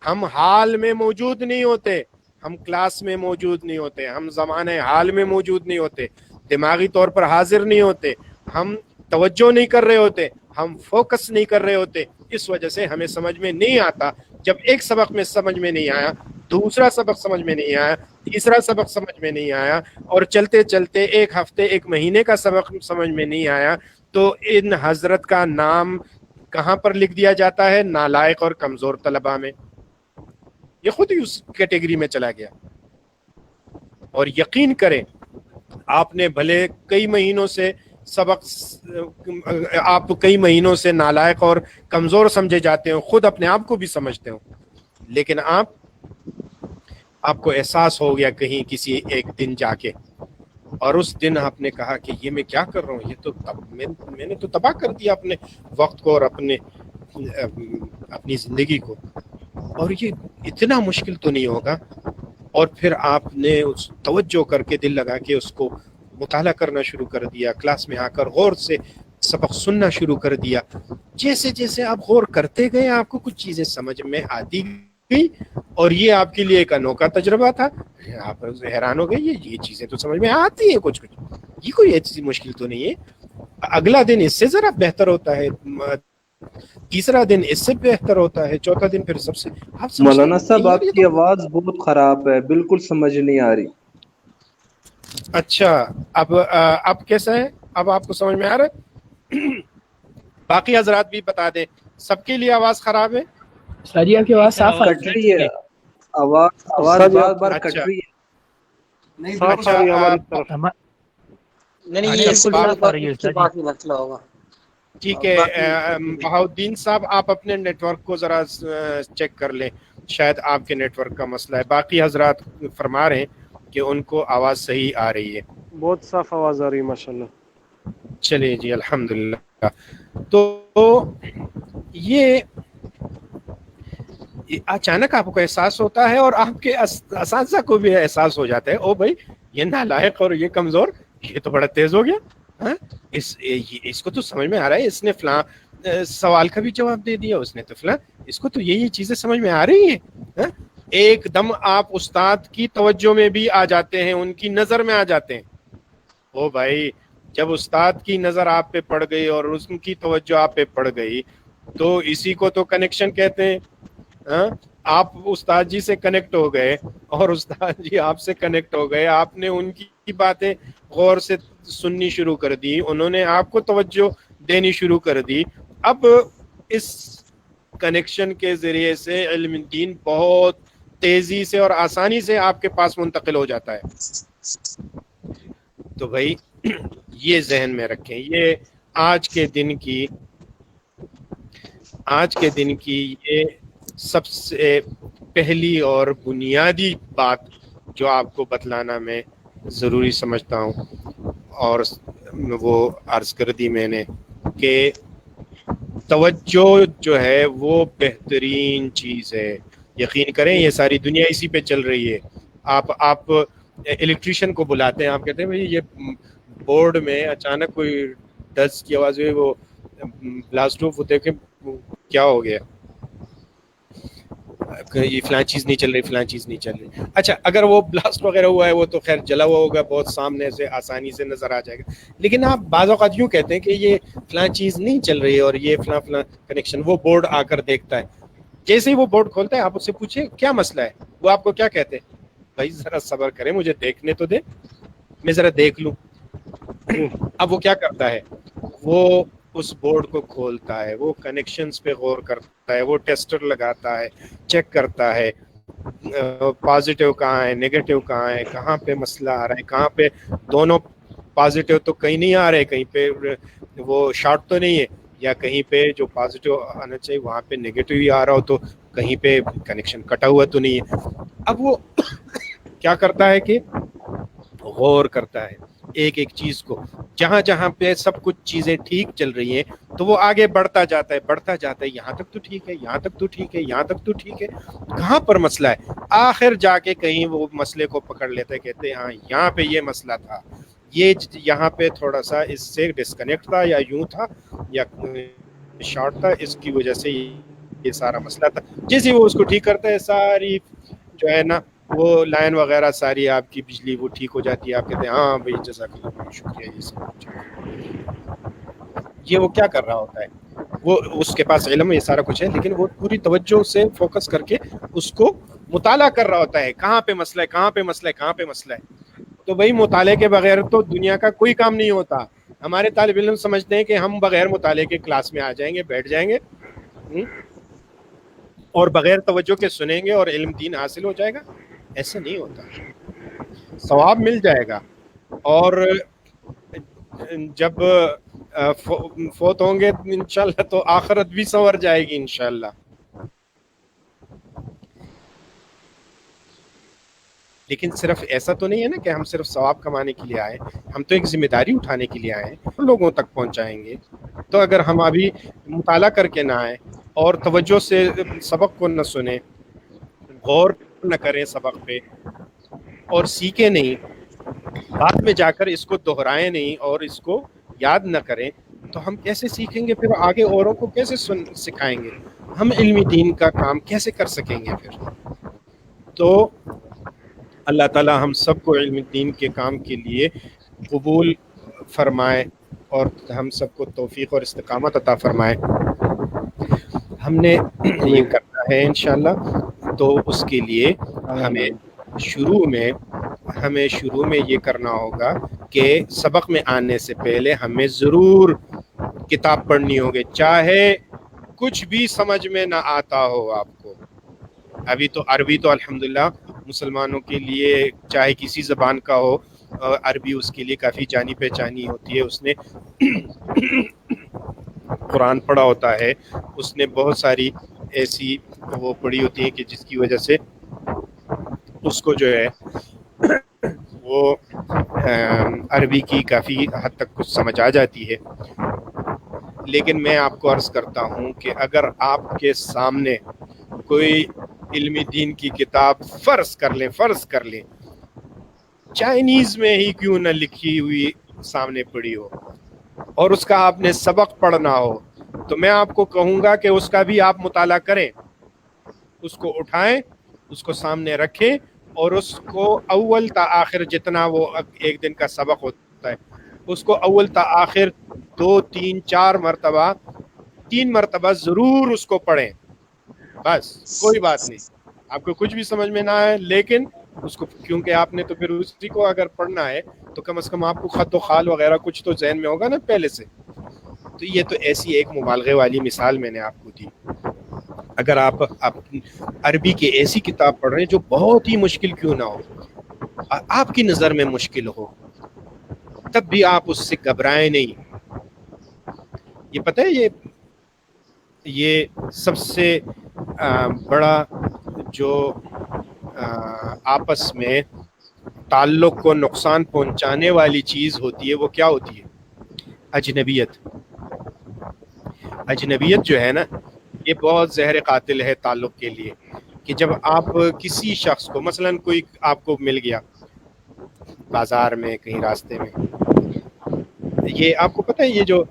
ہم حال میں موجود نہیں ہوتے، ہم کلاس میں موجود نہیں ہوتے، ہم زمانہ حال میں موجود نہیں ہوتے، دماغی طور پر حاضر نہیں ہوتے، ہم توجہ نہیں کر رہے ہوتے، ہم فوکس نہیں کر رہے ہوتے۔ اس وجہ سے ہمیں سمجھ میں نہیں آتا۔ جب ایک سبق میں سمجھ میں نہیں آیا، دوسرا سبق سمجھ میں نہیں آیا، تیسرا سبق سمجھ میں نہیں آیا، اور چلتے چلتے ایک ہفتے ایک مہینے کا سبق سمجھ میں نہیں آیا، تو ان حضرت کا نام کہاں پر لکھ دیا جاتا ہے؟ نالائق اور کمزور طلباء میں۔ یہ خود ہی اس کیٹیگری میں چلا گیا۔ اور یقین کریں، آپ نے بھلے کئی مہینوں سے سبق، آپ کئی مہینوں سے نالائق اور کمزور سمجھے جاتے ہوں، خود اپنے آپ کو بھی سمجھتے ہوں، لیکن آپ کو احساس ہو گیا کہیں کسی ایک دن جا کے، اور اس دن آپ نے کہا کہ یہ میں کیا کر رہا ہوں، یہ تو میں نے تو تباہ کر دیا اپنے وقت کو اور اپنی زندگی کو، اور یہ اتنا مشکل تو نہیں ہوگا۔ اور پھر آپ نے اس توجہ کر کے دل لگا کے اس کو مطالعہ کرنا شروع کر دیا، کلاس میں آ کر غور سے سبق سننا شروع کر دیا۔ جیسے جیسے آپ غور کرتے گئے، آپ کو کچھ چیزیں سمجھ میں آتی گئی، اور یہ آپ کے لیے ایک انوکھا تجربہ تھا۔ آپ حیران ہو گئے، یہ چیزیں تو سمجھ میں آتی ہیں کچھ، یہ کوئی ایسی مشکل تو نہیں ہے۔ اگلا دن اس سے ذرا بہتر ہوتا ہے، تیسرا دن اس سے بہتر ہوتا ہے، چوتھا دن پھر سب سے۔ مولانا صاحب آپ کی آواز بہت خراب ہے، بالکل سمجھ نہیں آ رہی۔ اچھا، اب کیسا ہے؟ اب آپ کو سمجھ میں آ رہا ہے؟ باقی حضرات بھی بتا دیں، سب کے لیے آواز خراب ہے؟ ساری آپ کی آواز صاف ہے؟ کٹ رہی ہے آواز، بار بار کٹ رہی ہے۔ نہیں صاف آ رہی ہے ہماری طرف۔ نہیں یہ بات ہی مسئلہ ہوگا۔ ٹھیک ہے، بہاؤدین صاحب آپ اپنے نیٹ ورک کو ذرا چیک کر لیں، شاید آپ کے نیٹ ورک کا مسئلہ ہے۔ باقی حضرات فرما رہے ہیں کہ ان کو آواز صحیح آ رہی ہے، بہت صاف آواز آ رہی ہے ماشاءاللہ۔ چلیے جی الحمدللہ۔ تو یہ اچانک آپ کو احساس ہوتا ہے، اور آپ کے اساتذہ کو بھی احساس ہو جاتا ہے، او بھائی یہ نالائق اور یہ کمزور، یہ تو بڑا تیز ہو گیا، اس کو تو سمجھ میں آ رہا ہے، اس نے فلاں سوال کا بھی جواب دے دیا، اس نے تو فلاں، اس کو تو یہ چیزیں سمجھ میں آ رہی ہیں۔ ایک دم آپ استاد کی توجہ میں بھی آ جاتے ہیں، ان کی نظر میں آ جاتے ہیں۔ او بھائی جب استاد کی نظر آپ پہ پڑ گئی اور اس کی توجہ آپ پہ پڑ گئی، تو اسی کو تو کنیکشن کہتے ہیں۔ آپ استاد جی سے کنیکٹ ہو گئے اور استاد جی آپ سے کنیکٹ ہو گئے، آپ نے ان کی باتیں غور سے سننی شروع کر دی، انہوں نے آپ کو توجہ دینی شروع کر دی۔ اب اس کنیکشن کے ذریعے سے علم دین بہت تیزی سے اور آسانی سے آپ کے پاس منتقل ہو جاتا ہے۔ تو بھائی یہ ذہن میں رکھیں، یہ آج کے دن کی یہ سب سے پہلی اور بنیادی بات جو آپ کو بتلانا میں ضروری سمجھتا ہوں اور وہ عرض کر دی میں نے کہ توجہ جو ہے وہ بہترین چیز ہے. یقین کریں یہ ساری دنیا اسی پہ چل رہی ہے. آپ الیکٹریشین کو بلاتے ہیں, آپ کہتے ہیں بھائی یہ بورڈ میں اچانک کوئی ڈسٹ کی آواز ہوئی, وہ بلاسٹ آف ہوتے کہ کیا ہو گیا, یہ فلان چیز نہیں چل رہی, فلان چیز نہیں چل رہی. اچھا اگر وہ بلاسٹ وغیرہ ہوا ہے وہ تو خیر جلا ہوا ہوگا, بہت سامنے سے آسانی سے نظر آ جائے گا. لیکن آپ بعض اوقات یوں کہتے ہیں کہ یہ فلان چیز نہیں چل رہی اور یہ فلان کنیکشن, وہ بورڈ آ کر دیکھتا ہے. جیسے ہی وہ بورڈ کھولتا ہے آپ اس سے پوچھیں کیا مسئلہ ہے, وہ آپ کو کیا کہتے ہیں, بھائی ذرا صبر کریں مجھے دیکھنے تو دے, میں ذرا دیکھ لوں. اب وہ کیا کرتا ہے, وہ اس بورڈ کو کھولتا ہے, وہ کنیکشنز پہ غور کرتا ہے, وہ ٹیسٹر لگاتا ہے, چیک کرتا ہے پازیٹیو کہاں ہے, نیگیٹو کہاں ہے, کہاں پہ مسئلہ آ رہا ہے, کہاں پہ دونوں پازیٹیو تو کہیں نہیں آ رہے, کہیں پہ وہ شارٹ تو نہیں ہے, یا کہیں پہ جو پازیٹیو آنا چاہیے وہاں پہ نیگیٹو ہی آ رہا ہو, تو کہیں پہ کنیکشن کٹا ہوا تو نہیں ہے. اب وہ کیا کرتا ہے کہ غور کرتا ہے ایک ایک چیز کو, جہاں جہاں پہ سب کچھ چیزیں ٹھیک چل رہی ہیں تو وہ آگے بڑھتا جاتا ہے, یہاں تک تو ٹھیک ہے, یہاں تک تو ٹھیک ہے, یہاں تک تو ٹھیک ہے, کہاں پر مسئلہ ہے. آخر جا کے کہیں وہ مسئلے کو پکڑ لیتا ہے, کہتے ہیں ہاں یہاں پہ یہ مسئلہ تھا, یہ یہاں پہ تھوڑا سا اس سے ڈسکنیکٹ تھا, یا یوں تھا, یا شارٹ تھا, اس کی وجہ سے یہ سارا مسئلہ تھا. جیسے وہ اس کو ٹھیک کرتا ہے, ساری جو ہے نا وہ لائن وغیرہ ساری آپ کی بجلی وہ ٹھیک ہو جاتی ہے. آپ کہتے ہیں ہاں بھائی جزاک اللہ, بہت شکریہ. یہ سب یہ وہ کیا کر رہا ہوتا ہے, وہ اس کے پاس علم یہ سارا کچھ ہے, لیکن وہ پوری توجہ سے فوکس کر کے اس کو مطالعہ کر رہا ہوتا ہے, کہاں پہ مسئلہ ہے, کہاں پہ مسئلہ ہے, کہاں پہ مسئلہ ہے. تو بھائی مطالعے کے بغیر تو دنیا کا کوئی کام نہیں ہوتا. ہمارے طالب علم سمجھتے ہیں کہ ہم بغیر مطالعے کے کلاس میں آ جائیں گے, بیٹھ جائیں گے اور بغیر توجہ کے سنیں گے اور علم دین حاصل ہو جائے گا. ایسا نہیں ہوتا, ثواب مل جائے گا, اور جب فوت ہوں گے انشاءاللہ تو آخرت بھی سنور جائے گی انشاءاللہ. لیکن صرف ایسا تو نہیں ہے نا کہ ہم صرف ثواب کمانے کے لیے آئے, ہم تو ایک ذمہ داری اٹھانے کے لیے آئے ہیں, لوگوں تک پہنچائیں گے. تو اگر ہم ابھی مطالعہ کر کے نہ آئیں اور توجہ سے سبق کو نہ سنیں, غور نہ کریں سبق پہ اور سیکھیں نہیں, بعد میں جا کر اس کو دہرائیں نہیں اور اس کو یاد نہ کریں, تو ہم کیسے سیکھیں گے پھر آگے, اوروں کو کیسے سکھائیں گے, ہم علمی دین کا کام کیسے کر سکیں گے پھر. تو اللہ تعالی ہم سب کو علم دین کے کام کے لیے قبول فرمائے اور ہم سب کو توفیق اور استقامت عطا فرمائے. ہم نے یہ کرنا ہے انشاءاللہ, تو اس کے لیے ہمیں شروع میں یہ کرنا ہوگا کہ سبق میں آنے سے پہلے ہمیں ضرور کتاب پڑھنی ہوگی, چاہے کچھ بھی سمجھ میں نہ آتا ہو آپ کو. ابھی تو عربی تو الحمدللہ مسلمانوں کے لیے چاہے کسی زبان کا ہو, عربی اس کے لیے کافی جانی پہچانی ہوتی ہے. اس نے قرآن پڑھا ہوتا ہے, اس نے بہت ساری ایسی وہ پڑھی ہوتی ہیں کہ جس کی وجہ سے اس کو جو ہے وہ عربی کی کافی حد تک کچھ سمجھ آ جاتی ہے. لیکن میں آپ کو عرض کرتا ہوں کہ اگر آپ کے سامنے کوئی علمی دین کی کتاب فرض کر لیں چائنیز میں ہی کیوں نہ لکھی ہوئی سامنے پڑی ہو, اور اس کا آپ نے سبق پڑھنا ہو, تو میں آپ کو کہوں گا کہ اس کا بھی آپ مطالعہ کریں, اس کو اٹھائیں, اس کو سامنے رکھیں, اور اس کو اول تا آخر جتنا وہ ایک دن کا سبق ہوتا ہے اس کو اول تا آخر 2 3 4 مرتبہ 3 مرتبہ ضرور اس کو پڑھیں. بس کوئی بات نہیں, آپ کو کچھ بھی سمجھ میں نہ آئے, لیکن اس کو, کیونکہ آپ نے تو پھر اسی کو اگر پڑھنا ہے تو کم از کم آپ کو خط و خال وغیرہ کچھ تو ذہن میں ہوگا نا پہلے سے. تو یہ تو ایسی ایک مبالغے والی مثال میں نے آپ کو دی. اگر آپ عربی کی ایسی کتاب پڑھ رہے ہیں جو بہت ہی مشکل کیوں نہ ہو, آپ کی نظر میں مشکل ہو, تب بھی آپ اس سے گھبرائیں نہیں. یہ پتہ ہے یہ سب سے بڑا جو آپس میں تعلق کو نقصان پہنچانے والی چیز ہوتی ہے وہ کیا ہوتی ہے؟ اجنبیت. اجنبیت جو ہے نا یہ بہت زہر قاتل ہے تعلق کے لیے. کہ جب آپ کسی شخص کو مثلا کوئی آپ کو مل گیا بازار میں کہیں راستے میں, یہ آپ کو پتہ ہے یہ جو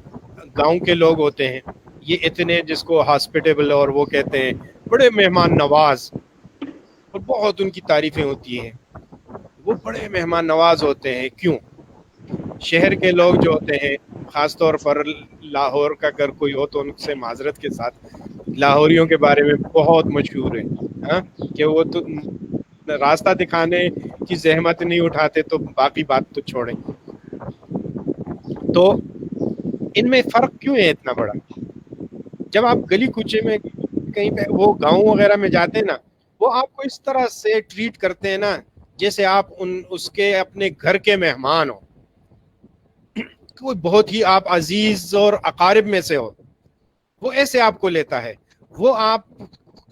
گاؤں کے لوگ ہوتے ہیں یہ اتنے جس کو ہاسپٹیبل اور وہ کہتے ہیں بڑے مہمان نواز, اور بہت ان کی تعریفیں ہوتی ہیں, وہ بڑے مہمان نواز ہوتے ہیں. کیوں؟ شہر کے لوگ جو ہوتے ہیں خاص طور پر لاہور کا اگر کوئی ہو تو ان سے معذرت کے ساتھ لاہوریوں کے بارے میں بہت مشہور ہے ہاں کہ وہ تو راستہ دکھانے کی زحمت نہیں اٹھاتے, تو باقی بات تو چھوڑیں. تو ان میں فرق کیوں ہے اتنا بڑا؟ جب آپ گلی کوچے میں کہیں پہ وہ گاؤں وغیرہ میں جاتے ہیں نا, وہ آپ کو اس طرح سے ٹریٹ کرتے ہیں نا جیسے آپ اس کے اپنے گھر کے مہمان ہو, کوئی بہت ہی آپ عزیز اور اقارب میں سے ہو, وہ ایسے آپ کو لیتا ہے. وہ آپ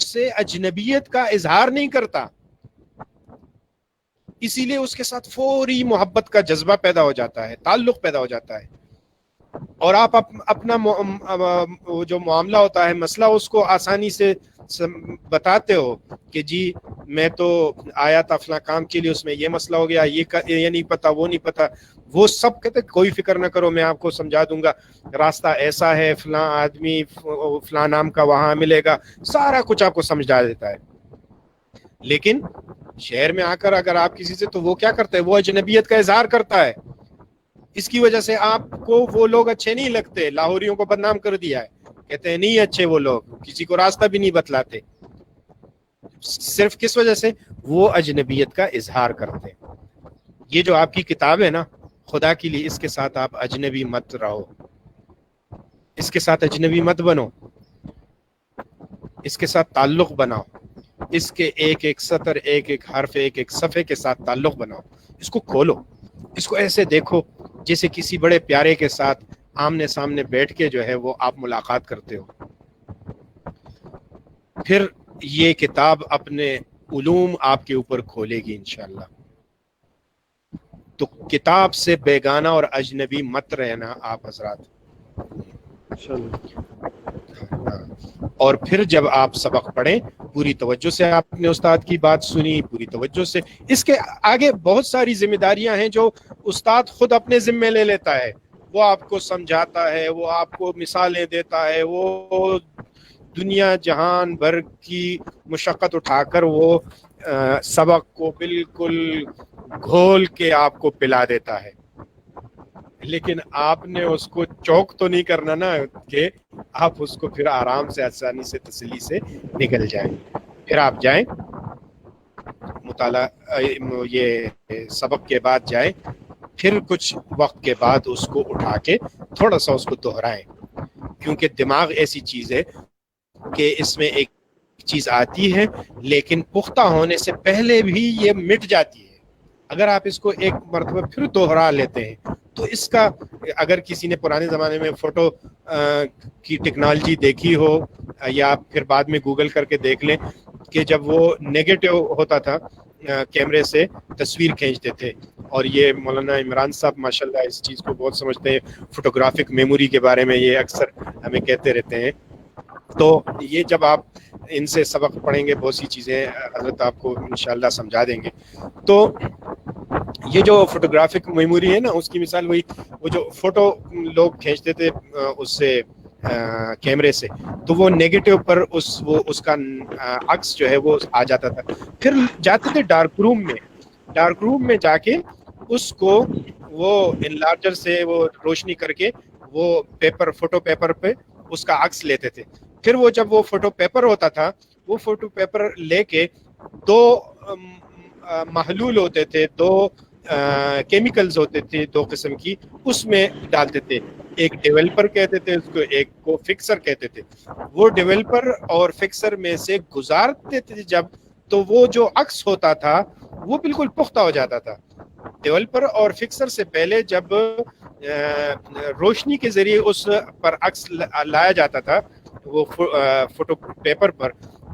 سے اجنبیت کا اظہار نہیں کرتا, اسی لیے اس کے ساتھ فوری محبت کا جذبہ پیدا ہو جاتا ہے, تعلق پیدا ہو جاتا ہے, اور آپ اپنا جو معاملہ ہوتا ہے مسئلہ اس کو آسانی سے بتاتے ہو کہ جی میں تو آیا تھا فلاں کام کے لیے, اس میں یہ مسئلہ ہو گیا, یہ نہیں پتا, وہ نہیں پتا. وہ سب کہتے کوئی فکر نہ کرو میں آپ کو سمجھا دوں گا, راستہ ایسا ہے, فلاں آدمی فلاں نام کا وہاں ملے گا, سارا کچھ آپ کو سمجھا دیتا ہے. لیکن شہر میں آ کر اگر آپ کسی سے, تو وہ کیا کرتا ہے, وہ اجنبیت کا اظہار کرتا ہے. اس کی وجہ سے آپ کو وہ لوگ اچھے نہیں لگتے, لاہوریوں کو بدنام کر دیا ہے, کہتے ہیں نہیں اچھے وہ لوگ, کسی کو راستہ بھی نہیں بتلاتے. صرف کس وجہ سے؟ وہ اجنبیت کا اظہار کرتے ہیں. یہ جو آپ کی کتاب ہے نا, خدا کے لیے اس کے ساتھ آپ اجنبی مت رہو, اس کے ساتھ اجنبی مت بنو, اس کے ساتھ تعلق بناؤ, اس کے ایک ایک سطر, ایک ایک حرف, ایک ایک صفحے کے ساتھ تعلق بناؤ. اس کو کھولو, اس کو ایسے دیکھو جیسے کسی بڑے پیارے کے ساتھ آمنے سامنے بیٹھ کے جو ہے وہ آپ ملاقات کرتے ہو. پھر یہ کتاب اپنے علوم آپ کے اوپر کھولے گی انشاءاللہ. تو کتاب سے بیگانہ اور اجنبی مت رہنا آپ حضرات. اور پھر جب آپ سبق پڑھیں پوری توجہ سے, آپ نے استاد کی بات سنی پوری توجہ سے, اس کے آگے بہت ساری ذمہ داریاں ہیں جو استاد خود اپنے ذمے لے لیتا ہے. وہ آپ کو سمجھاتا ہے, وہ آپ کو مثالیں دیتا ہے, وہ دنیا جہان بھر کی مشقت اٹھا کر وہ سبق کو بالکل گھول کے آپ کو پلا دیتا ہے. لیکن آپ نے اس کو چوک تو نہیں کرنا نا کہ آپ اس کو پھر آرام سے آسانی سے تسلی سے نکل جائیں. پھر آپ جائیں مطالعہ یہ سبق کے بعد جائیں, پھر کچھ وقت کے بعد اس کو اٹھا کے تھوڑا سا اس کو دہرائیں, کیونکہ دماغ ایسی چیز ہے کہ اس میں ایک چیز آتی ہے لیکن پختہ ہونے سے پہلے بھی یہ مٹ جاتی ہے. اگر آپ اس کو ایک مرتبہ پھر دوہرا لیتے ہیں تو اس کا, اگر کسی نے پرانے زمانے میں فوٹو کی ٹیکنالوجی دیکھی ہو یا پھر بعد میں گوگل کر کے دیکھ لیں کہ جب وہ نیگیٹو ہوتا تھا کیمرے سے تصویر کھینچتے تھے, اور یہ مولانا عمران صاحب ماشاءاللہ اس چیز کو بہت سمجھتے ہیں, فوٹوگرافک میموری کے بارے میں یہ اکثر ہمیں کہتے رہتے ہیں. تو یہ جب آپ ان سے سبق پڑھیں گے بہت سی چیزیں حضرت آپ کو انشاءاللہ سمجھا دیں گے. تو یہ جو فوٹوگرافک میموری ہے نا, اس کی مثال وہی وہ جو فوٹو لوگ کھینچتے تھے اس سے کیمرے سے, تو وہ نیگیٹو پر اس کا عکس جو ہے وہ آ جاتا تھا. پھر جاتے تھے ڈارک روم میں جا کے اس کو وہ انلارجر سے وہ روشنی کر کے وہ فوٹو پیپر پہ اس کا عکس لیتے تھے. پھر وہ جب وہ فوٹو پیپر ہوتا تھا, وہ فوٹو پیپر لے کے دو محلول ہوتے تھے, دو کیمیکلز ہوتے تھے, دو قسم کی, اس میں ڈالتے تھے. ایک ڈیولپر کہتے تھے اس کو, ایک کو فکسر کہتے تھے. وہ ڈیولپر اور فکسر میں سے گزارتے تھے جب, تو وہ جو عکس ہوتا تھا وہ بالکل پختہ ہو جاتا تھا. ڈیولپر اور فکسر سے پہلے جب روشنی کے ذریعے اس پر عکس لایا جاتا تھا وہ فوٹو پیپر پر,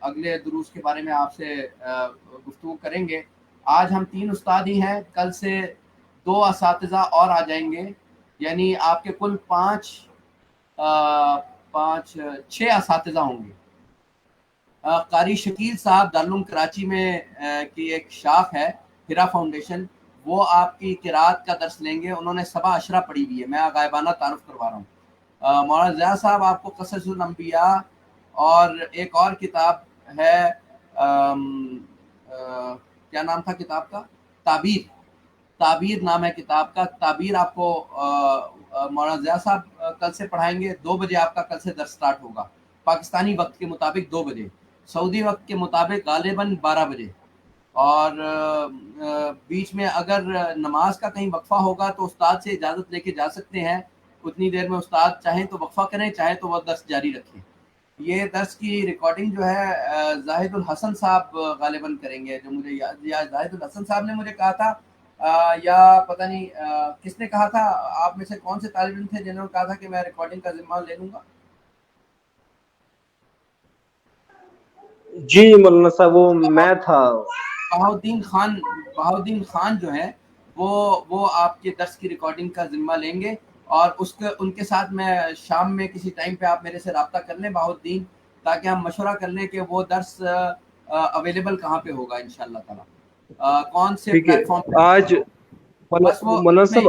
اگلے دروس کے بارے میں آپ سے گفتگو کریں گے. آج ہم 3 استاد ہی ہیں, کل سے 2 اساتذہ اور آ جائیں گے, یعنی آپ کے کل 6 اساتذہ ہوں گے. قاری شکیل صاحب دارالعلوم کراچی میں کی ایک شاخ ہے ہرا فاؤنڈیشن, وہ آپ کی قرات کا درس لیں گے. انہوں نے سبع عشرہ پڑھی ہوئی ہے, میں غائبانہ تعارف کروا رہا ہوں. مولانا ضیاء صاحب آپ کو قصص الانبیاء اور ایک اور کتاب ہے, کیا نام تھا کتاب کا, تعبیر نام ہے کتاب کا. تعبیر آپ کو مولانا ضیاء صاحب کل سے پڑھائیں گے. 2 بجے آپ کا کل سے درس سٹارٹ ہوگا, پاکستانی وقت کے مطابق 2 بجے, سعودی وقت کے مطابق غالباً 12 بجے. اور بیچ میں اگر نماز کا کہیں وقفہ ہوگا تو استاد سے اجازت لے کے جا سکتے ہیں. اتنی دیر میں استاد چاہیں تو وقفہ کریں, چاہیں تو وہ درس جاری رکھیں. یہ درس کی ریکارڈنگ جو ہے زاہد الحسن صاحب غالباً کریں گے, جو مجھے یا زاہد الحسن صاحب نے مجھے کہا تھا, یا پتہ نہیں کس نے کہا تھا. آپ میں سے کون سے طالب علم تھے جنہوں نے کہا تھا کہ میں ریکارڈنگ کا ذمہ لے لوں گا؟ جی مولانا صاحب وہ میں تھا. بہاؤدین خان جو ہے وہ آپ کے درس کی ریکارڈنگ کا ذمہ لیں گے, اور ان کے ساتھ میں شام میں کسی ٹائم پہ آپ میرے سے رابطہ کر لیں بہاؤدین, تاکہ ہم مشورہ کر لیں کہ وہ درس اویلیبل کہاں پہ ہوگا انشاءاللہ تعالی, کون سے پلیٹ فارم پہ. آج مولانا صاحب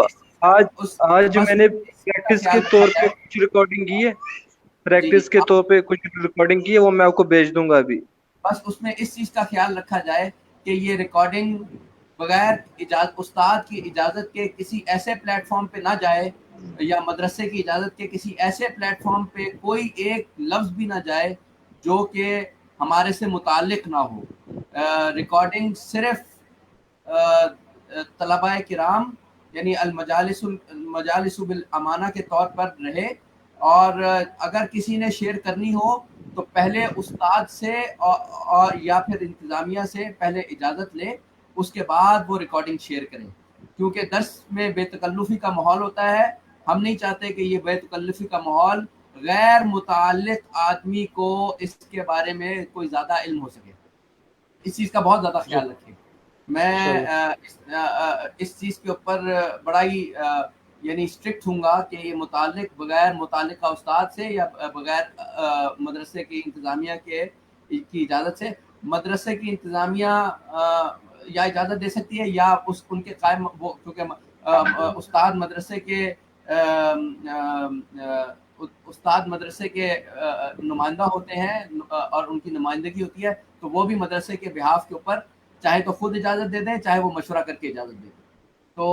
آج میں نے پریکٹس کے طور پہ کچھ ریکارڈنگ کی ہے, پریکٹس کے طور پہ کچھ ریکارڈنگ کی ہے, وہ میں آپ کو بھیج دوں گا ابھی. بس اس میں اس چیز کا خیال رکھا جائے کہ یہ ریکارڈنگ بغیر استاد کی اجازت کے کسی ایسے پلیٹ فارم پہ نہ جائے, یا مدرسے کی اجازت کے کسی ایسے پلیٹ فارم پہ کوئی ایک لفظ بھی نہ جائے جو کہ ہمارے سے متعلق نہ ہو. ریکارڈنگ صرف طلباء کرام یعنی المجالس بالامانہ کے طور پر رہے, اور اگر کسی نے شیئر کرنی ہو تو پہلے استاد سے اور یا پھر انتظامیہ سے پہلے اجازت لے, اس کے بعد وہ ریکارڈنگ شیئر کریں, کیونکہ درس میں بے تکلفی کا ماحول ہوتا ہے. ہم نہیں چاہتے کہ یہ بے تکلفی کا ماحول غیر متعلق آدمی کو اس کے بارے میں کوئی زیادہ علم ہو سکے. اس چیز کا بہت زیادہ خیال رکھیں. میں اس چیز کے اوپر بڑا ہی یعنی اسٹرکٹ ہوں گا کہ یہ بغیر متعلقہ استاد سے یا بغیر مدرسے کی انتظامیہ کی اجازت سے. مدرسے کی انتظامیہ یا اجازت دے سکتی ہے یا ان کے قائم, وہ کیونکہ استاد مدرسے کے نمائندہ ہوتے ہیں اور ان کی نمائندگی ہوتی ہے, تو وہ بھی مدرسے کے بہاف کے اوپر چاہے تو خود اجازت دے دیں, چاہے وہ مشورہ کر کے اجازت دے دیں. تو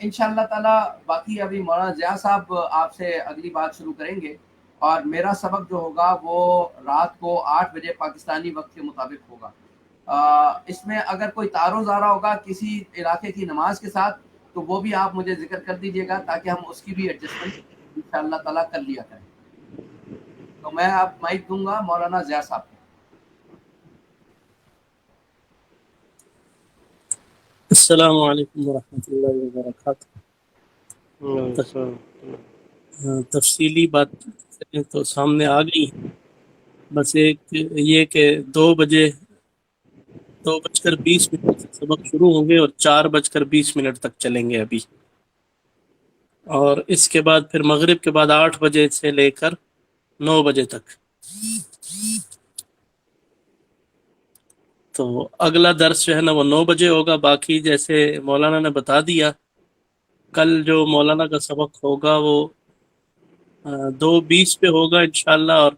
انشاءاللہ تعالی باقی ابھی مولانا ضیاء صاحب آپ سے اگلی بات شروع کریں گے, اور میرا سبق جو ہوگا وہ رات کو 8 بجے پاکستانی وقت کے مطابق ہوگا. اس میں اگر کوئی تعارض آ رہا ہوگا کسی علاقے کی نماز کے ساتھ تو وہ بھی آپ مجھے ذکر کر دیجیے گا, تاکہ ہم اس کی بھی ایڈجسٹمنٹ انشاءاللہ تعالی کر لیا کریں. تو میں اب مائک دوں گا مولانا ضیاء صاحب کو. السلام علیکم ورحمۃ اللہ وبرکاتہ. تفصیلی بات تو سامنے آ گئی, بس ایک یہ کہ 2:20 سے سبق شروع ہوں گے اور 4:20 تک چلیں گے ابھی, اور اس کے بعد پھر مغرب کے بعد 8 بجے سے لے کر 9 بجے تک. تو اگلا درس جو ہے نا وہ 9 بجے ہوگا. باقی جیسے مولانا نے بتا دیا, کل جو مولانا کا سبق ہوگا وہ 2:20 پہ ہوگا انشاءاللہ, اور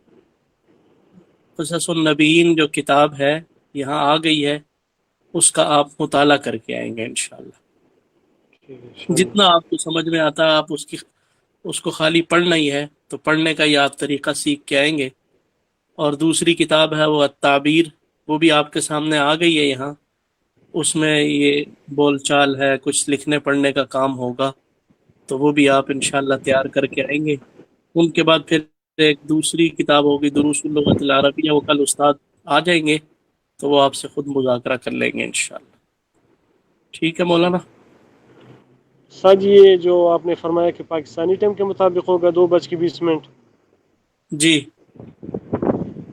قصص النبیین جو کتاب ہے یہاں آ گئی ہے, اس کا آپ مطالعہ کر کے آئیں گے انشاءاللہ. جتنا آپ کو سمجھ میں آتا ہے آپ اس کو خالی پڑھنا ہی ہے, تو پڑھنے کا یہ آپ طریقہ سیکھ کے آئیں گے. اور دوسری کتاب ہے وہ التعبیر, وہ بھی آپ کے سامنے آ گئی ہے یہاں. اس میں یہ بول چال ہے, کچھ لکھنے پڑھنے کا کام ہوگا, تو وہ بھی آپ انشاءاللہ تیار کر کے آئیں گے. ان کے بعد پھر ایک دوسری کتاب ہوگی دروس اللغت العربیہ, وہ کل استاد آ جائیں گے تو وہ آپ سے خود مذاکرہ کر لیں گے انشاءاللہ. ٹھیک ہے مولانا. سر یہ جو آپ نے فرمایا کہ پاکستانی ٹائم کے مطابق ہوگا 2:20. جی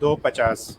2:50।